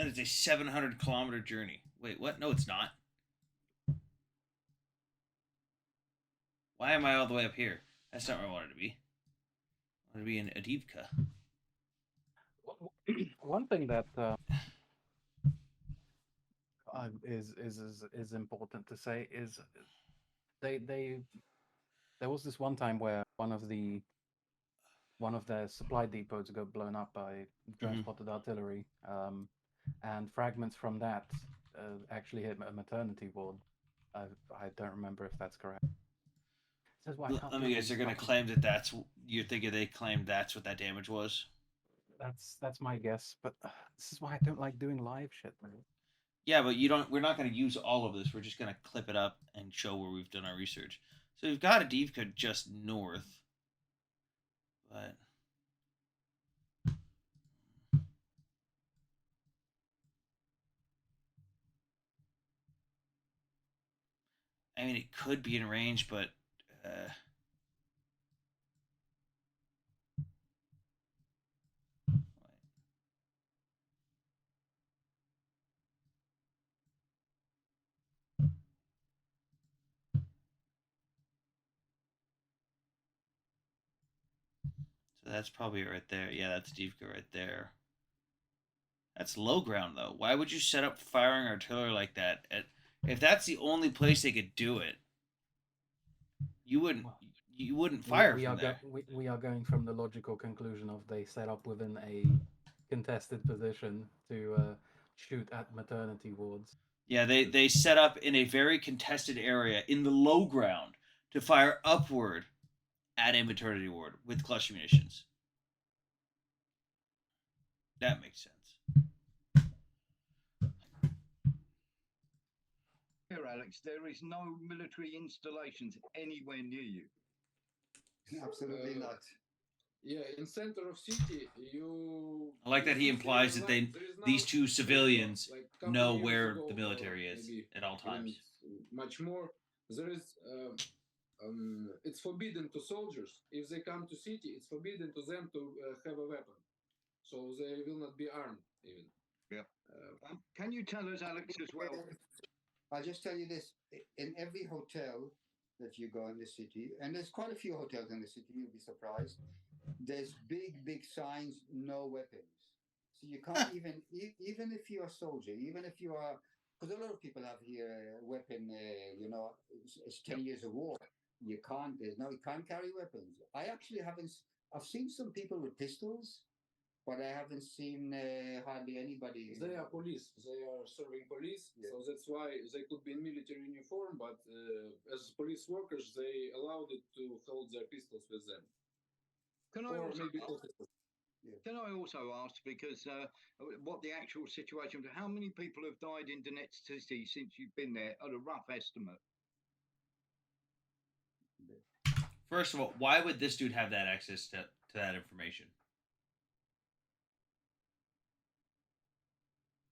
And it's a 700-kilometer journey. Wait, what? No, it's not. Why am I all the way up here? That's not where I wanted to be. I wanted to be in Avdiivka. One thing that is important to say is there was this one time where one of their supply depots got blown up by drone-spotted artillery, and fragments from that actually hit a maternity ward. I don't remember if that's correct. This is why I can't Let me guess, they're going to claim that that's... You're thinking they claimed that's what that damage was? That's my guess, but this is why I don't like doing live shit, man. Yeah, but we're not going to use all of this. We're just going to clip it up and show where we've done our research. So we've got Avdiivka just north. But... I mean, it could be in range, but... So that's probably right there. Yeah, that's Avdiivka right there. That's low ground, though. Why would you set up firing artillery like that? If that's the only place they could do it, you wouldn't fire from there. We are going from the logical conclusion of they set up within a contested position to shoot at maternity wards. Yeah, they set up in a very contested area in the low ground to fire upward at a maternity ward with cluster munitions. That makes sense. here, Alex, there is no military installations anywhere near you. Absolutely not. Yeah, in center of city, you. I like that he implies that these two civilians know where the military is at all times. Much more. There is. It's forbidden to soldiers. If they come to city, it's forbidden to them to have a weapon. So they will not be armed even. Yeah. Can you tell us, Alex, as well? I'll just tell you this: in every hotel that you go in the city, and there's quite a few hotels in the city, you'll be surprised. There's big signs: no weapons. So you can't even if you're a soldier, even if you are, because a lot of people have here a weapon. It's 10 years of war. You can't. You can't carry weapons. I actually haven't. I've seen some people with pistols, but I haven't seen hardly anybody. They are police. They are serving police, Yeah. so that's why they could be in military uniform. But as police workers, they allowed it to hold their pistols with them. Can I Or also maybe ask, can I also ask, because what the actual situation, how many people have died in Donetsk city since you've been there, at a rough estimate? First of all, why would this dude have that access to that information?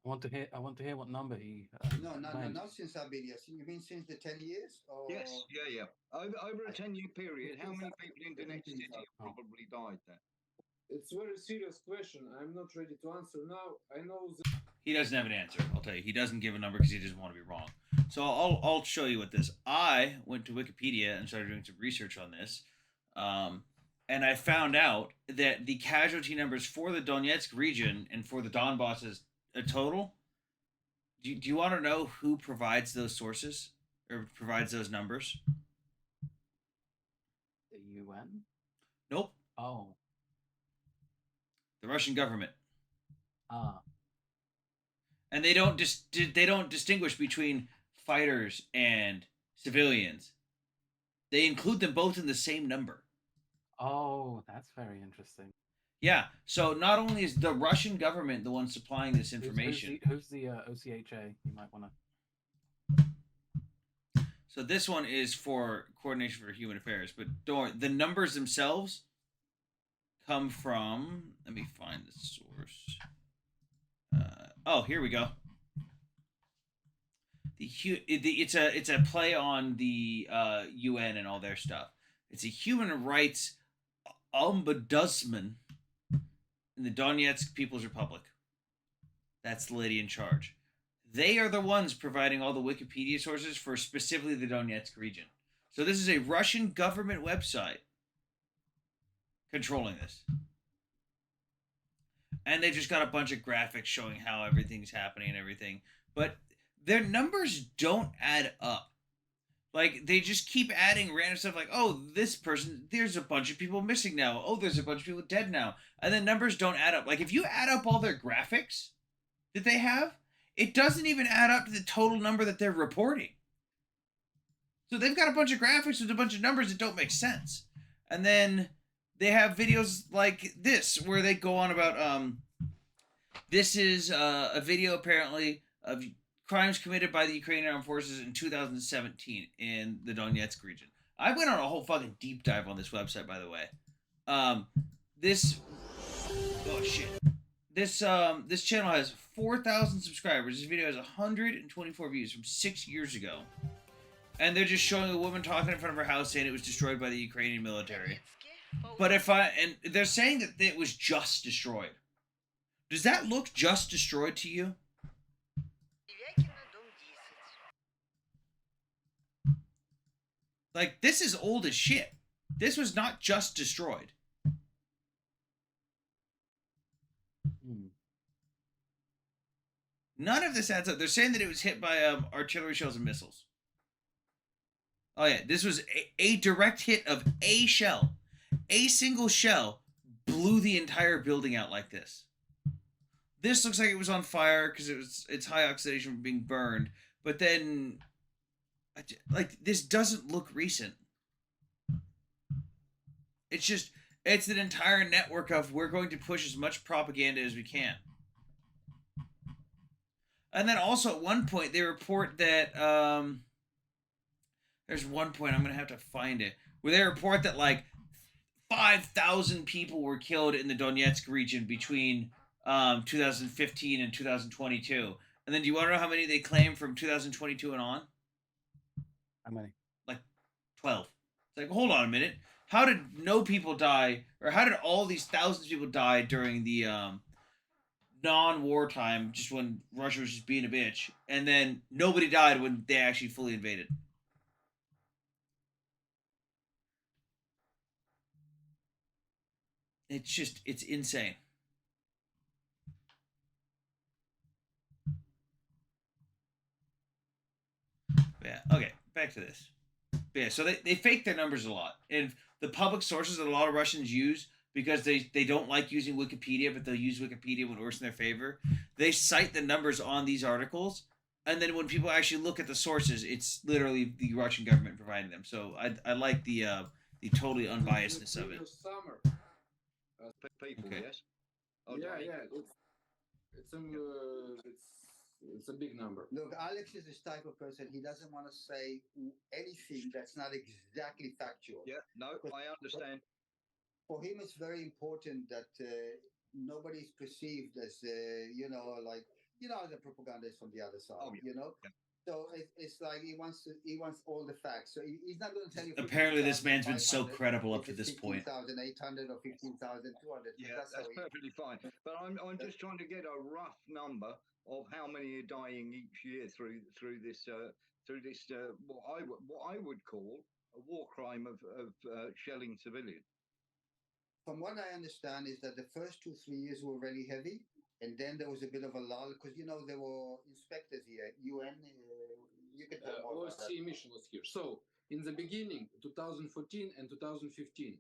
I want to hear what number he. Not since I've been here. You mean since the 10 years? Or... Yes, yeah. Over a 10-year period, how many people in the next city have probably died there? It's a very serious question. I'm not ready to answer now. I know that He doesn't have an answer. I'll tell you, he doesn't give a number because he doesn't want to be wrong. So I'll show you what this. I went to Wikipedia and started doing some research on this, and I found out that the casualty numbers for the Donetsk region and for the Donbass is a total. Do you want to know who provides those sources or provides those numbers? The UN. Nope. Oh. The Russian government. Ah. And they don't distinguish between fighters and civilians. They include them both in the same number. Oh, that's very interesting. Yeah. So not only is the Russian government the one supplying this information. Who's the OCHA? You might want to. So this one is for Coordination for Human Affairs, but the numbers themselves come from. Let me find the source. Oh, here we go. It's a play on the UN and all their stuff. It's a human rights ombudsman in the Donetsk People's Republic. That's the lady in charge. They are the ones providing all the Wikipedia sources for specifically the Donetsk region. So this is a Russian government website controlling this. And they just got a bunch of graphics showing how everything's happening and everything. But their numbers don't add up. Like, they just keep adding random stuff like, oh, this person, there's a bunch of people missing now. Oh, there's a bunch of people dead now. And then numbers don't add up. Like, if you add up all their graphics that they have, it doesn't even add up to the total number that they're reporting. So they've got a bunch of graphics with a bunch of numbers that don't make sense. And then they have videos like this where they go on about this is a video apparently of crimes committed by the Ukrainian armed forces in 2017 in the Donetsk region. I went on a whole fucking deep dive on this website, by the way. This channel has 4,000 subscribers. This video has 124 views from 6 years ago. And they're just showing a woman talking in front of her house saying it was destroyed by the Ukrainian military. But and they're saying that it was just destroyed. Does that look just destroyed to you? Like, this is old as shit. This was not just destroyed. None of this adds up. They're saying that it was hit by artillery shells and missiles. Oh yeah, this was a direct hit of a shell. A single shell blew the entire building out like this. This looks like it was on fire because it's high oxidation from being burned. But then, like, this doesn't look recent. It's an entire network of we're going to push as much propaganda as we can. And then also at one point they report that there's one point, I'm going to have to find it, where they report that like 5,000 people were killed in the Donetsk region between 2015 and 2022. And then do you want to know how many they claim from 2022 and on? How many? Like 12. It's like, hold on a minute. How did no people die, or how did all these thousands of people die during the non-war time, just when Russia was just being a bitch, and then nobody died when they actually fully invaded? It's insane. Yeah, okay, back to this. But yeah, so they fake their numbers a lot. And the public sources that a lot of Russians use, because they don't like using Wikipedia, but they'll use Wikipedia when it works in their favor, they cite the numbers on these articles, and then when people actually look at the sources, it's literally the Russian government providing them. So I like the totally unbiasedness of it. Summer. People, Okay. yes. It's a big number. Look, Alex is this type of person. He doesn't want to say anything that's not exactly factual. Yeah, no, I understand. For him, it's very important that nobody is perceived as, like the propaganda is from the other side. Oh, yeah. Yeah. So it's like he wants all the facts. So he's not going to tell you. Apparently, this man's been so 15,500, credible up if to it's this point. 15,800 or 15,200. Yeah, That's that's how perfectly fine. But I'm just trying to get a rough number of how many are dying each year through this what I would call a war crime of shelling civilians. From what I understand is that the first 2-3 years were very heavy, and then there was a bit of a lull because there were inspectors here, UN. You can tell more about that. OSCE mission was here. So in the beginning, 2014 and 2015,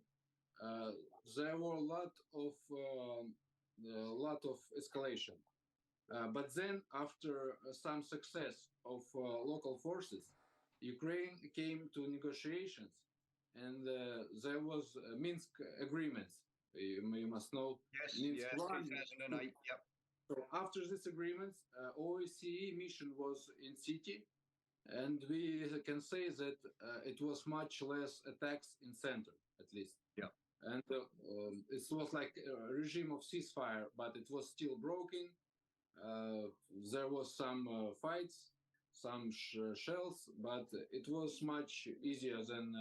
there were a lot of escalation. But then, after some success of local forces, Ukraine came to negotiations, and there was Minsk agreements. You must know. Yes, Minsk yes, 1, 2008. Yep. So after this agreements, OSCE mission was in city, and we can say that it was much less attacks in center, at least. Yeah. And it was like a regime of ceasefire, but it was still broken. There was some fights, some shells, but it was much easier than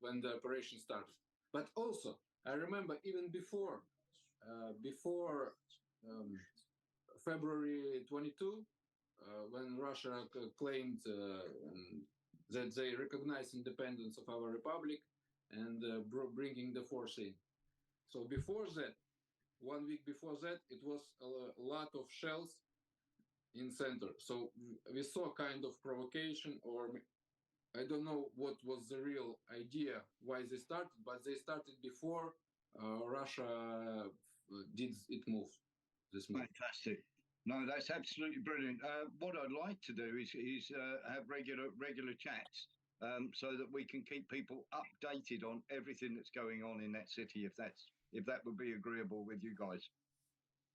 when the operation started. But also, I remember even before February 22, when Russia claimed that they recognize independence of our republic and bringing the force in. So before that, 1 week before that, it was a lot of shells in center. So we saw kind of provocation, or I don't know what was the real idea why they started, but they started before Russia did it move. This move. Fantastic. No, that's absolutely brilliant. What I'd like to do is have regular chats, so that we can keep people updated on everything that's going on in that city, if that would be agreeable with you guys.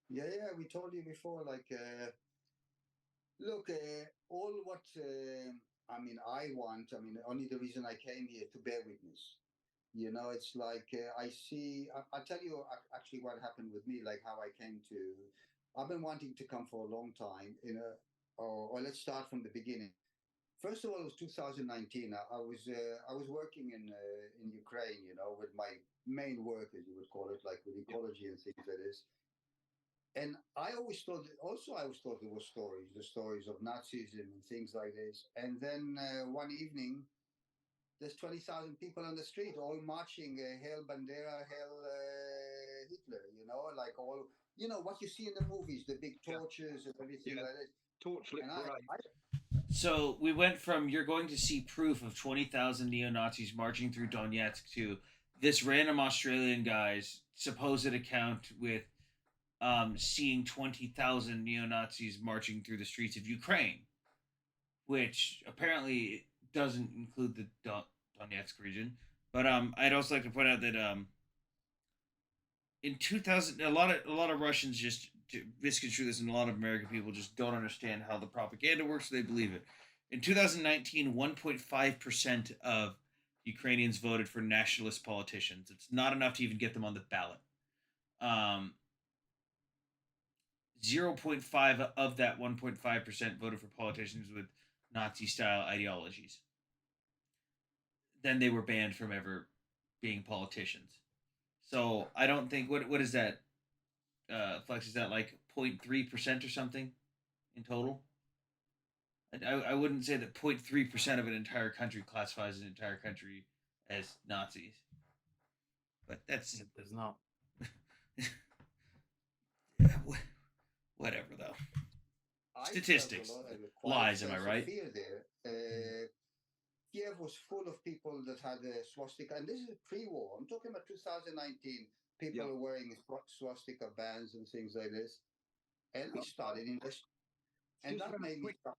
Yeah, we told you before. Like, look, all what I want. Only the reason I came here to bear witness. It's like I see. I'll tell you actually what happened with me. Like how I came to. I've been wanting to come for a long time. Or let's start from the beginning. First of all, it was 2019. I was working in Ukraine. With my main work, as you would call it, like with ecology and things like this. And I always thought there were the stories of Nazism and things like this. And then one evening, there's 20,000 people on the street, all marching, Hail Bandera, Hail Hitler, like all, what you see in the movies, the big torches and everything like that. Torchlit parade. So we went from you're going to see proof of 20,000 neo-Nazis marching through Donetsk to this random Australian guy's supposed account with seeing 20,000 neo-Nazis marching through the streets of Ukraine, which apparently doesn't include the Donetsk region. But I'd also like to point out that in 2000, a lot of Russians just misconstrue this, and a lot of American people just don't understand how the propaganda works, so they believe it. In 2019, 1.5% of Ukrainians voted for nationalist politicians. It's not enough to even get them on the ballot. 0.5 of that 1.5% voted for politicians with Nazi-style ideologies. Then they were banned from ever being politicians. So I don't think what is that? Flex, is that like 0.3% or something in total? I wouldn't say that 0.3% of an entire country classifies an entire country as Nazis. But that's It does not. Whatever though. I Statistics, felt lies. Am I right? Fear there. Kiev was full of people that had a swastika, and this is pre-war. I'm talking about 2019. People are wearing swastika bands and things like this, and we started investing. And that made me start.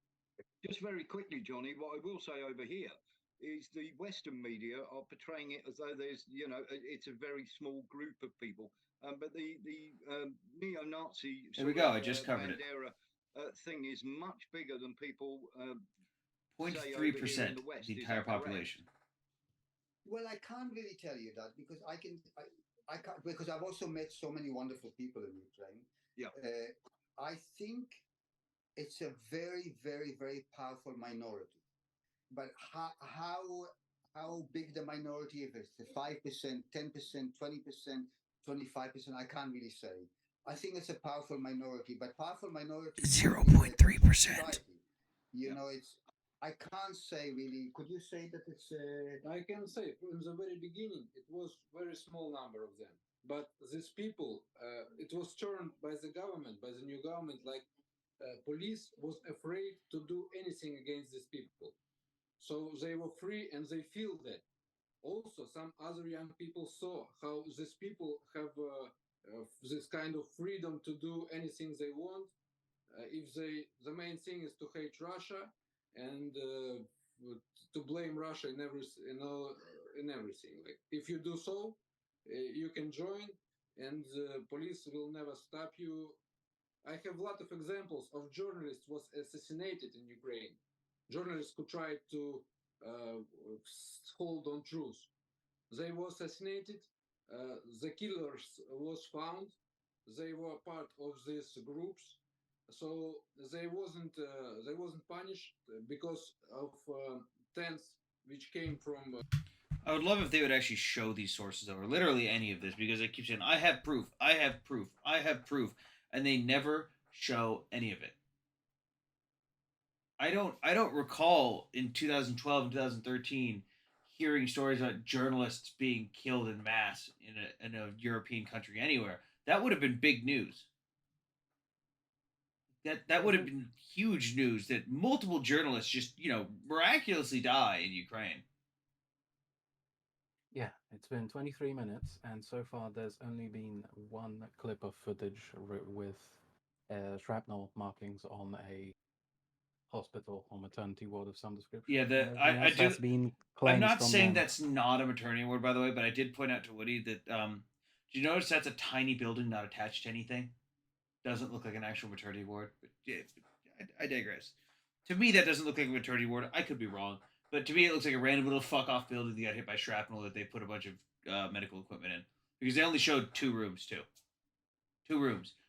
Just very quickly, Johnny, what I will say over here is the Western media are portraying it as though there's, it's a very small group of people. But the neo-Nazi There we go. I just covered Bandera thing is much bigger than people 0.3% of the entire population. Well, I can't really tell you that because I can't, because I've also met so many wonderful people in Ukraine. Yeah. I think it's a very, very, very powerful minority. But how big the minority is? It's the 5%, 10%, 20%, 25%. I can't really say. I think it's a powerful minority, but powerful minorities Zero usually point three control percent. society. You know, it's. I can't say really. Could you say that it's? I can say from the very beginning it was very small number of them, but these people, it was turned by the government, by the new government, like police was afraid to do anything against these people, so they were free and they feel that. Also, some other young people saw how these people have this kind of freedom to do anything they want. If they, the main thing is to hate Russia and to blame Russia in in everything. Like if you do so, you can join, and the police will never stop you. I have a lot of examples of journalists was assassinated in Ukraine. Journalists who tried to uh, hold on truth. They were assassinated. The killers was found. They were part of these groups, so they wasn't punished because of tents which came from. I would love if they would actually show these sources or literally any of this because they keep saying, I have proof, I have proof, I have proof, and they never show any of it. I don't recall in 2012 and 2013 hearing stories about journalists being killed in mass in a European country anywhere. That would have been big news. That would have been huge news that multiple journalists just, miraculously die in Ukraine. Yeah, it's been 23 minutes, and so far there's only been one clip of footage with shrapnel markings on a hospital or maternity ward of some description. Yeah, And everything I else do. has been I'm claims not from saying them. that's not a maternity ward, by the way, but I did point out to Woody that do you notice that's a tiny building not attached to anything? Doesn't look like an actual maternity ward. But yeah, I digress. To me, that doesn't look like a maternity ward. I could be wrong, but to me, it looks like a random little fuck off building that got hit by shrapnel that they put a bunch of medical equipment in because they only showed two rooms,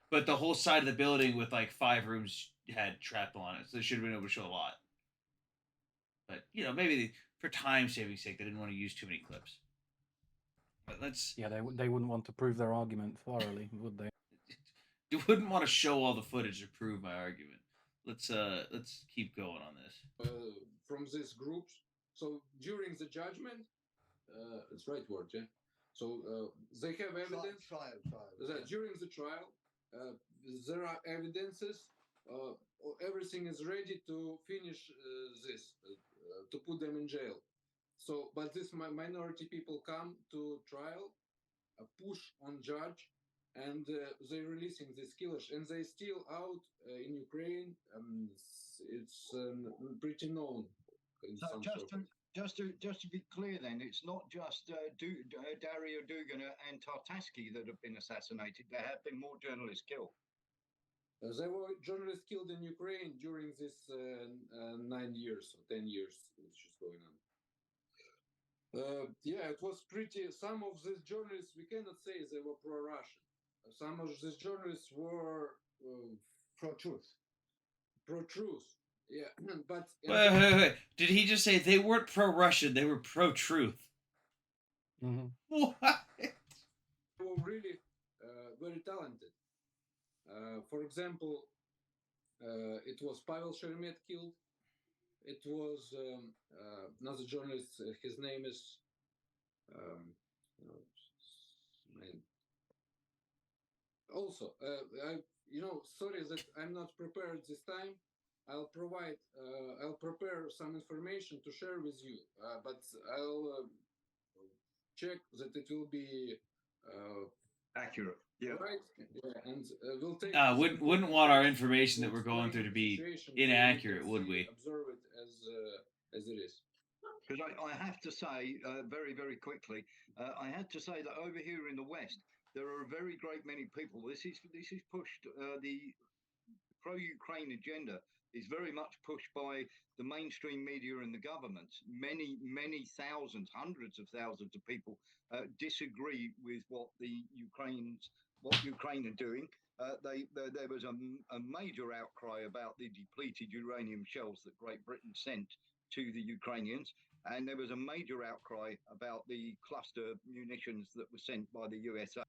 but the whole side of the building with like 5 rooms had shrapnel on it, so they should have been able to show a lot. But maybe for time saving sake, they didn't want to use too many clips. But let's. Yeah, they wouldn't want to prove their argument thoroughly, would they? You wouldn't want to show all the footage to prove my argument. Let's keep going on this. From these groups. So during the judgment, it's right word, yeah. So they have evidence trial. that during the trial, there are evidences. Everything is ready to finish this, to put them in jail. So, but this minority people come to trial, push on judge, and they're releasing these killers, and they still out in Ukraine. It's pretty known. So just to be clear, then it's not just Dario Dugan and Tartaski that have been assassinated. There have been more journalists killed. There were journalists killed in Ukraine during this 9 years or 10 years, which is going on. Yeah, it was pretty. Some of these journalists, we cannot say they were pro-Russian. Some of these journalists were Pro-truth. Pro-truth. Yeah, but wait. Did he just say they weren't pro-Russian? They were pro-truth. Mm-hmm. What? They were really very talented. For example, it was Pavel Sheremet killed. It was another journalist. His name is. Also, sorry that I'm not prepared this time. I'll prepare some information to share with you, but I'll check that it will be accurate. Yeah. Right. Yeah, and we'll take. Wouldn't want our information that we're going through to be inaccurate, would we? Observe it as it is. Because I have to say, very, very quickly, I had to say that over here in the West, there are a very great many people. This is pushed, the pro-Ukraine agenda is very much pushed by the mainstream media and the government. Many, many thousands, hundreds of thousands of people disagree with what Ukraine are doing. there was a major outcry about the depleted uranium shells that Great Britain sent to the Ukrainians, and there was a major outcry about the cluster munitions that were sent by the USA.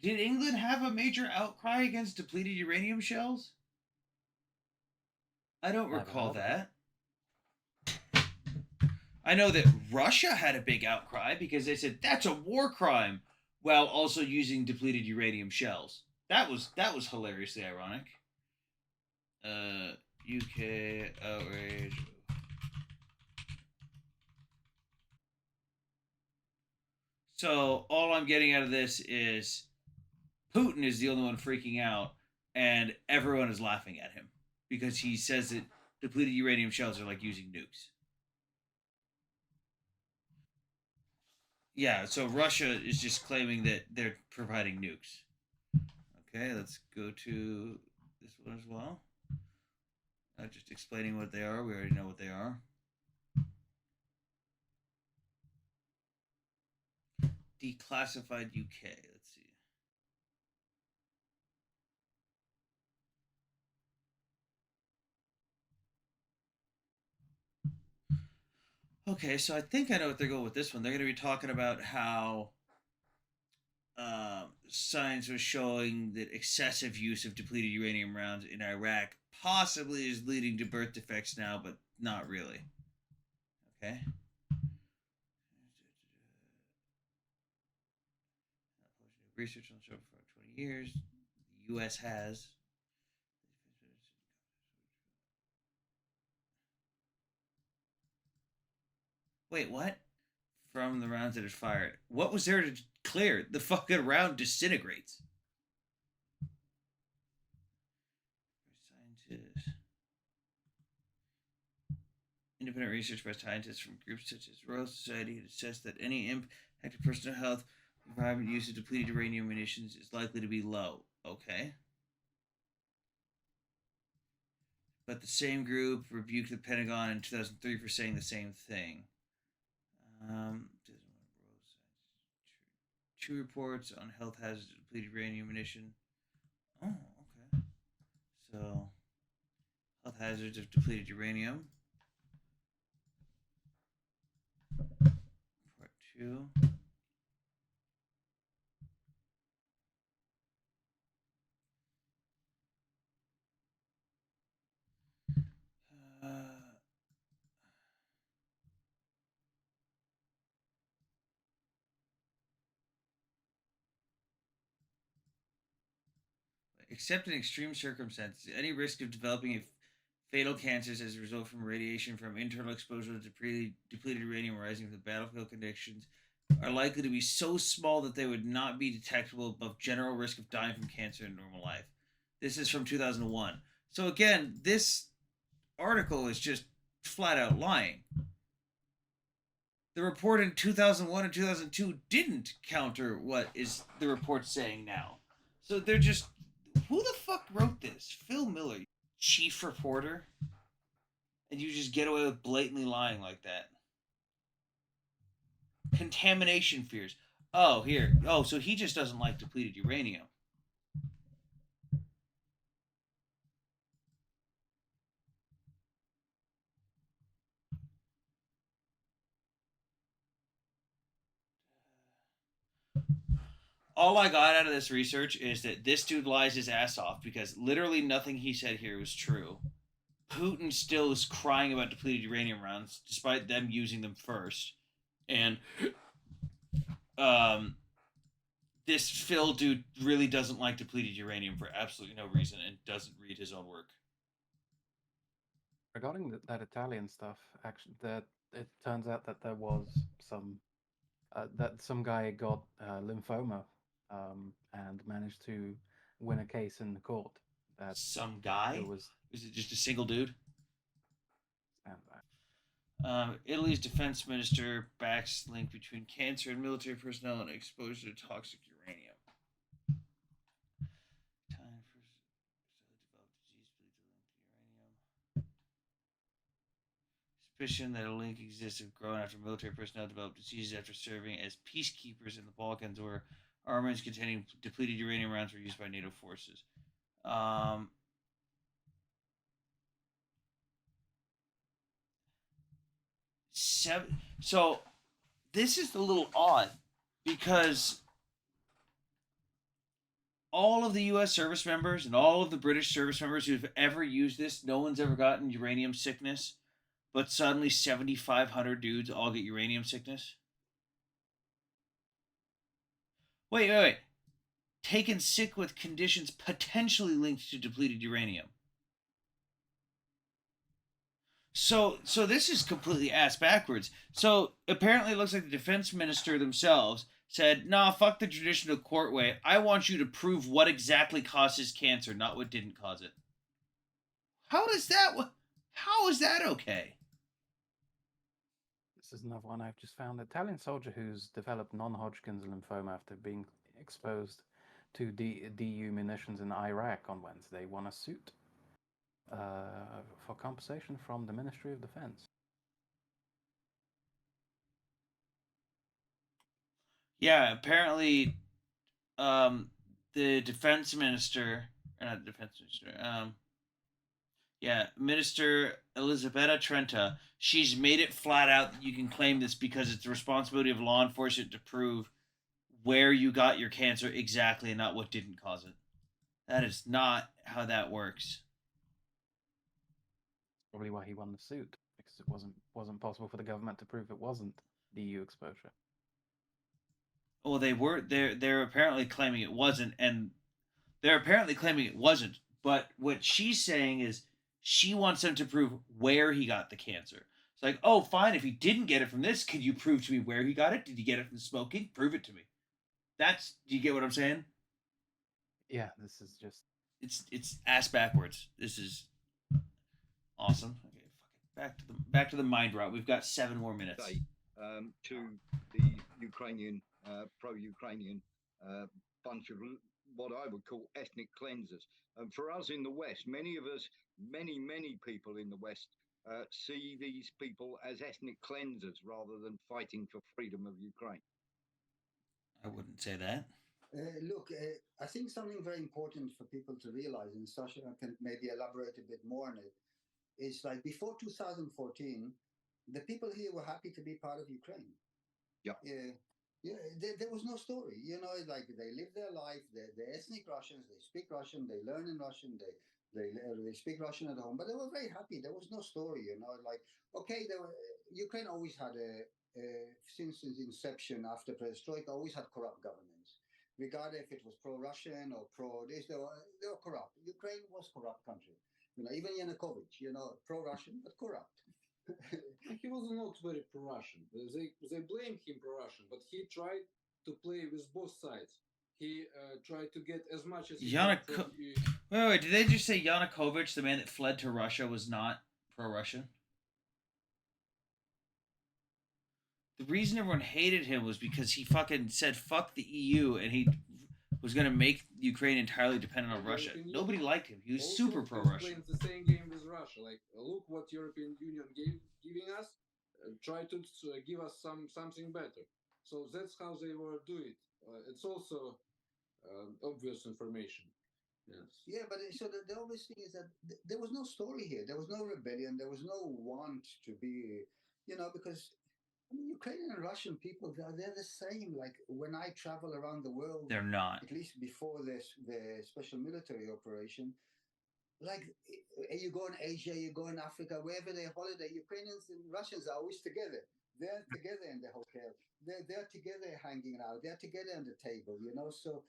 Did England have a major outcry against depleted uranium shells? I don't recall that. I know that Russia had a big outcry because they said that's a war crime while also using depleted uranium shells. That was hilariously ironic. UK outrage. So all I'm getting out of this is Putin is the only one freaking out, and everyone is laughing at him because he says that depleted uranium shells are like using nukes. Yeah, so Russia is just claiming that they're providing nukes. Okay, let's go to this one as well. Just explaining what they are. We already know what they are. Declassified UK. Let's see. Okay, so I think I know what they're going with this one. They're going to be talking about how science was showing that excessive use of depleted uranium rounds in Iraq possibly is leading to birth defects now, but not really. Okay. Research on the show for 20 years. The U.S. has. Wait, what? From the rounds that it fired. What was there to clear? The fucking round disintegrates. Scientists. Independent research by scientists from groups such as Royal Society had assessed that any impact to personal health, environment use of depleted uranium munitions is likely to be low. Okay. But the same group rebuked the Pentagon in 2003 for saying the same thing. Two reports on health hazards of depleted uranium munition. Oh, okay. So, health hazards of depleted uranium. Part 2. Except in extreme circumstances, any risk of developing a fatal cancers as a result from radiation from internal exposure to depleted uranium arising from the battlefield conditions are likely to be so small that they would not be detectable above general risk of dying from cancer in normal life. This is from 2001. So again, this article is just flat out lying. The report in 2001 and 2002 didn't counter what is the report saying now. So they're just, who the fuck wrote this? Phil Miller, chief reporter? And you just get away with blatantly lying like that. Contamination fears. Oh, here. Oh, so he just doesn't like depleted uranium. All I got out of this research is that this dude lies his ass off because literally nothing he said here was true. Putin still is crying about depleted uranium rounds, despite them using them first. And this Phil dude really doesn't like depleted uranium for absolutely no reason and doesn't read his own work. Regarding that Italian stuff, actually, that it turns out that there was some guy got lymphoma and managed to win a case in the court. That some guy? Is it just a single dude? Italy's defense minister backs link between cancer and military personnel and exposure to toxic uranium. Time for developed disease uranium. Suspicion that a link exists have grown after military personnel developed diseases after serving as peacekeepers in the Balkans or armaments containing depleted uranium rounds were used by NATO forces. Um, so this is a little odd because all of the U.S. service members and all of the British service members who've ever used this, no one's ever gotten uranium sickness, but suddenly 7,500 dudes all get uranium sickness. Wait. Taken sick with conditions potentially linked to depleted uranium. So this is completely ass backwards. So apparently it looks like the defense minister themselves said, nah, fuck the traditional court way. I want you to prove what exactly causes cancer, not what didn't cause it. How is that okay? This is another one I've just found. An Italian soldier who's developed non-Hodgkin's lymphoma after being exposed to DU munitions in Iraq on Wednesday won a suit for compensation from the Ministry of Defense. Yeah, apparently, the defense minister, not the defense minister, Minister Elisabetta Trenta, she's made it flat out that you can claim this because it's the responsibility of law enforcement to prove where you got your cancer exactly and not what didn't cause it. That is not how that works. Probably why he won the suit, because it wasn't possible for the government to prove it wasn't DU exposure. Well, they're apparently claiming it wasn't, and they're apparently claiming it wasn't. But what she's saying is she wants them to prove where he got the cancer. It's like, oh, fine, if he didn't get it from this, could you prove to me where he got it? Did he get it from smoking? Prove it to me. Do you get what I'm saying? Yeah, this is just it's ass backwards. This is awesome. Okay, back to the mind route. We've got 7 more minutes. To the Ukrainian pro-Ukrainian bunch of what I would call ethnic cleansers. And for us in the West, many people in the West see these people as ethnic cleansers rather than fighting for freedom of Ukraine. I wouldn't say that. Look, I think something very important for people to realize, and Sasha can maybe elaborate a bit more on it, is like before 2014, the people here were happy to be part of Ukraine. There was no story. Like they live their life. They're ethnic Russians. They speak Russian. They learn in Russian. They speak Russian at home. But they were very happy. There was no story. Like okay, Ukraine always had since its inception after Perestroika, always had corrupt governments. Regardless if it was pro-Russian or pro-this, they were corrupt. Ukraine was a corrupt country. Even Yanukovych, pro-Russian but corrupt. He was not very pro-Russian. They blame him pro-Russian, but he tried to play with both sides. He tried to get as much as he Wait, did they just say Yanukovych, the man that fled to Russia, was not pro-Russian? The reason everyone hated him was because he fucking said fuck the EU and he was going to make Ukraine entirely dependent on Russia. Nobody liked him. He was also super pro-Russian. Playing the same game with Russia. Like, look what European Union giving us. Try to give us something better. So that's how they were doing it. It's also obvious information. Yes. Yeah, but so the obvious thing is that there was no story here. There was no rebellion. There was no want to be, because Ukrainian and Russian people, they're the same. Like when I travel around the world, they're not. At least before the special military operation, like you go in Asia, you go in Africa, wherever they holiday, Ukrainians and Russians are always together. They're together in the hotel. They're together hanging out. They're together on the table. So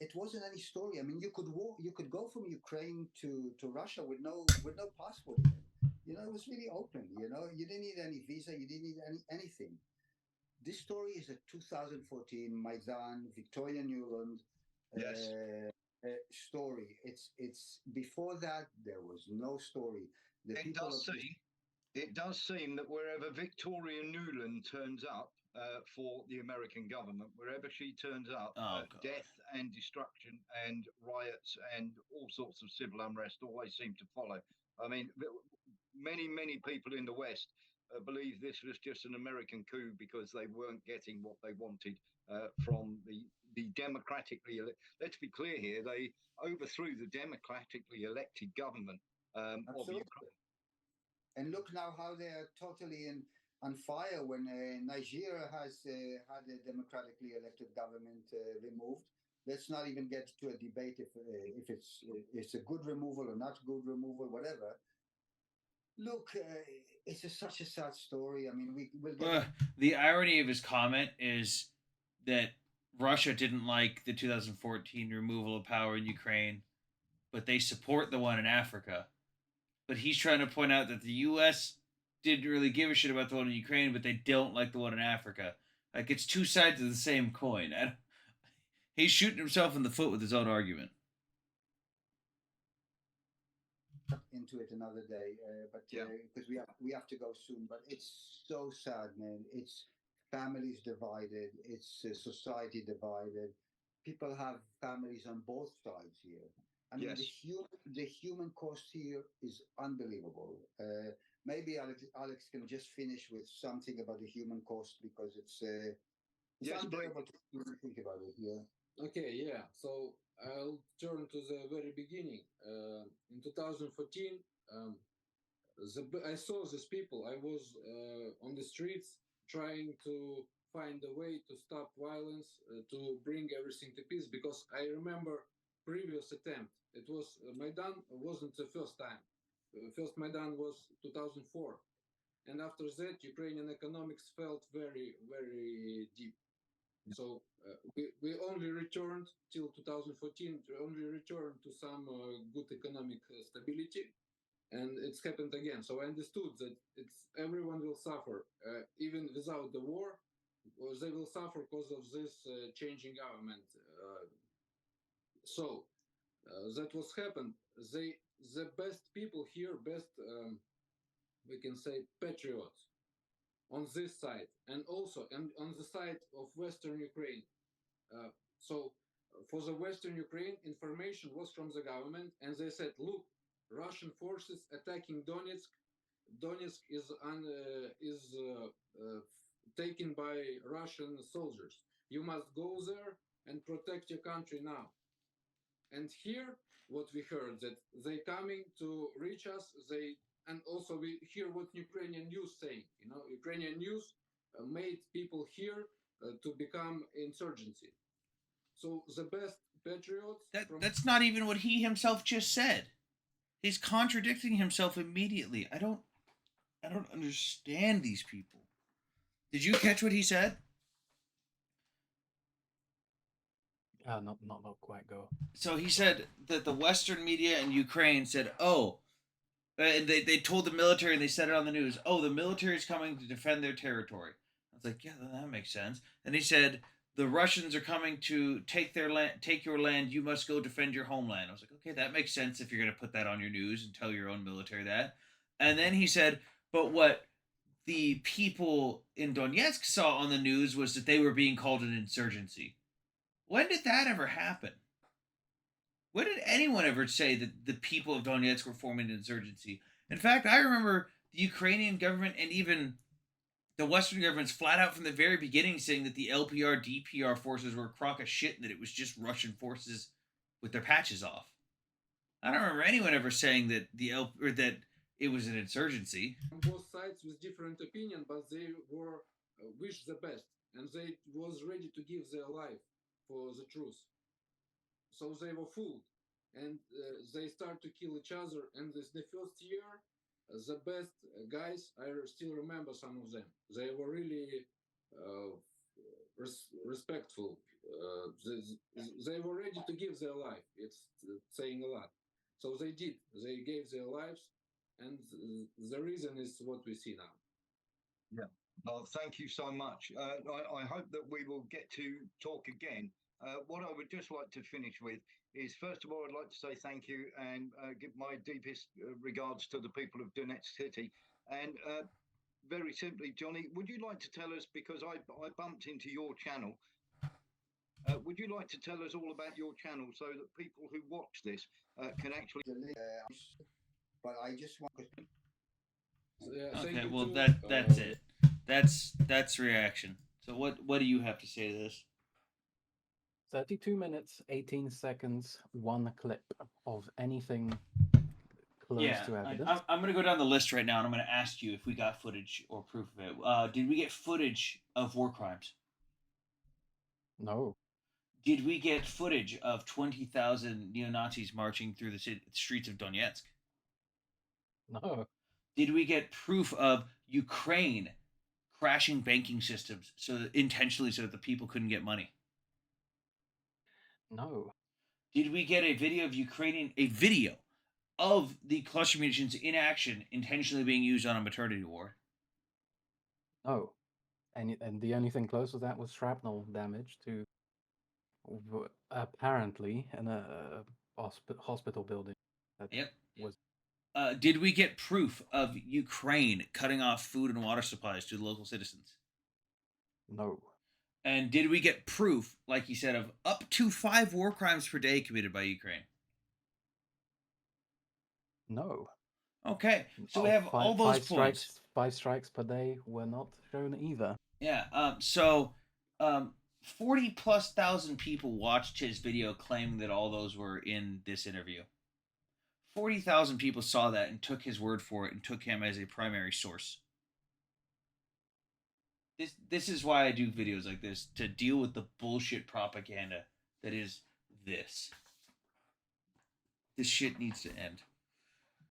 it wasn't any story. I mean, you could go from Ukraine to Russia with no passport. It was really open. You didn't need any visa. You didn't need anything. This story is a 2014 Maidan, Victoria Nuland story. It's before that there was no story. It does seem that wherever Victoria Nuland turns up for the American government, wherever she turns up, death and destruction and riots and all sorts of civil unrest always seem to follow. I mean, many people in the West believe this was just an American coup because they weren't getting what they wanted from the democratically. Let's be clear here: they overthrew the democratically elected government of Ukraine. And look now how they are totally on fire when Nigeria has had a democratically elected government removed. Let's not even get to a debate if it's a good removal or not good removal, whatever. Look, it's such a sad story. I mean, we'll get. The irony of his comment is that Russia didn't like the 2014 removal of power in Ukraine, but they support the one in Africa. But he's trying to point out that the U.S. didn't really give a shit about the one in Ukraine, but they don't like the one in Africa. Like, it's two sides of the same coin. He's shooting himself in the foot with his own argument. Into it another day, but because we have to go soon. But it's so sad, man. It's families divided. It's society divided. People have families on both sides here. I mean, the human cost here is unbelievable. Maybe Alex can just finish with something about the human cost because it's unbearable to think about it. Yeah. Okay, yeah. So I'll turn to the very beginning. In 2014, I saw these people. I was on the streets trying to find a way to stop violence, to bring everything to peace. Because I remember previous attempt. It was Maidan wasn't the first time. First Maidan was 2004, and after that, Ukrainian economics felt very, very deep. So we only returned till 2014. We only returned to some good economic stability, and it's happened again. So I understood that everyone will suffer, even without the war. They will suffer because of this changing government. So that was happened. The best people here, best we can say patriots on this side, and also on the side of Western Ukraine. So for the Western Ukraine, information was from the government, and they said, "Look, Russian forces attacking Donetsk. Donetsk is taken by Russian soldiers. You must go there and protect your country now." And here, what we heard that they coming to reach us. And also we hear what Ukrainian news saying. Ukrainian news made people here to become insurgency. So the best patriots. That's not even what he himself just said. He's contradicting himself immediately. I don't understand these people. Did you catch what he said? Not quite go. So he said that the Western media in Ukraine said, they told the military and they said it on the news, the military is coming to defend their territory. I was like, yeah, that makes sense. And he said, the Russians are coming to take your land. You must go defend your homeland. I was like, okay, that makes sense if you're going to put that on your news and tell your own military that. And then he said, but what the people in Donetsk saw on the news was that they were being called an insurgency. When did that ever happen? When did anyone ever say that the people of Donetsk were forming an insurgency? In fact, I remember the Ukrainian government and even the Western governments flat out from the very beginning saying that the LPR, DPR forces were a crock of shit and that it was just Russian forces with their patches off. I don't remember anyone ever saying that that it was an insurgency. On both sides with different opinion, but they were wish the best, and they was ready to give their life for the truth. So they were fooled, and they start to kill each other. And this the first year, the best guys, I still remember some of them. They were really respectful. They were ready to give their life. It's saying a lot. So they did. They gave their lives, and the reason is what we see now. Yeah. Oh, thank you so much. I hope that we will get to talk again. What I would just like to finish with is, first of all, I'd like to say thank you and give my deepest regards to the people of Donetsk City. And very simply, Johnny, would you like to tell us, because I bumped into your channel, would you like to tell us all about your channel so that people who watch this can actually... But I just want Yeah, thank Okay, you well too. that's it. That's reaction. So what do you have to say to this? 32 minutes, 18 seconds, one clip of anything close Yeah, to evidence. I'm going to go down the list right now, and I'm going to ask you if we got footage or proof of it. Did we get footage of war crimes? No, Did we get footage of 20,000 neo Nazis marching through the streets of Donetsk? no, Did we get proof of Ukraine crashing banking systems intentionally so that the people couldn't get money? no, Did we get a video of the cluster munitions in action intentionally being used on a maternity ward? no. And the only thing close to that was shrapnel damage to apparently in a hospital building. That Yep. was Did we get proof of Ukraine cutting off food and water supplies to the local citizens? no, And did we get proof, like you said, of up to 5 war crimes per day committed by Ukraine? no. Okay, so we Oh, have all those points. 5 strikes per day were not shown either. Yeah. So 40 plus thousand people watched his video claiming that all those were in this interview. 40,000 people saw that and took his word for it and took him as a primary source. This is why I do videos like this, to deal with the bullshit propaganda that is this. This shit needs to end.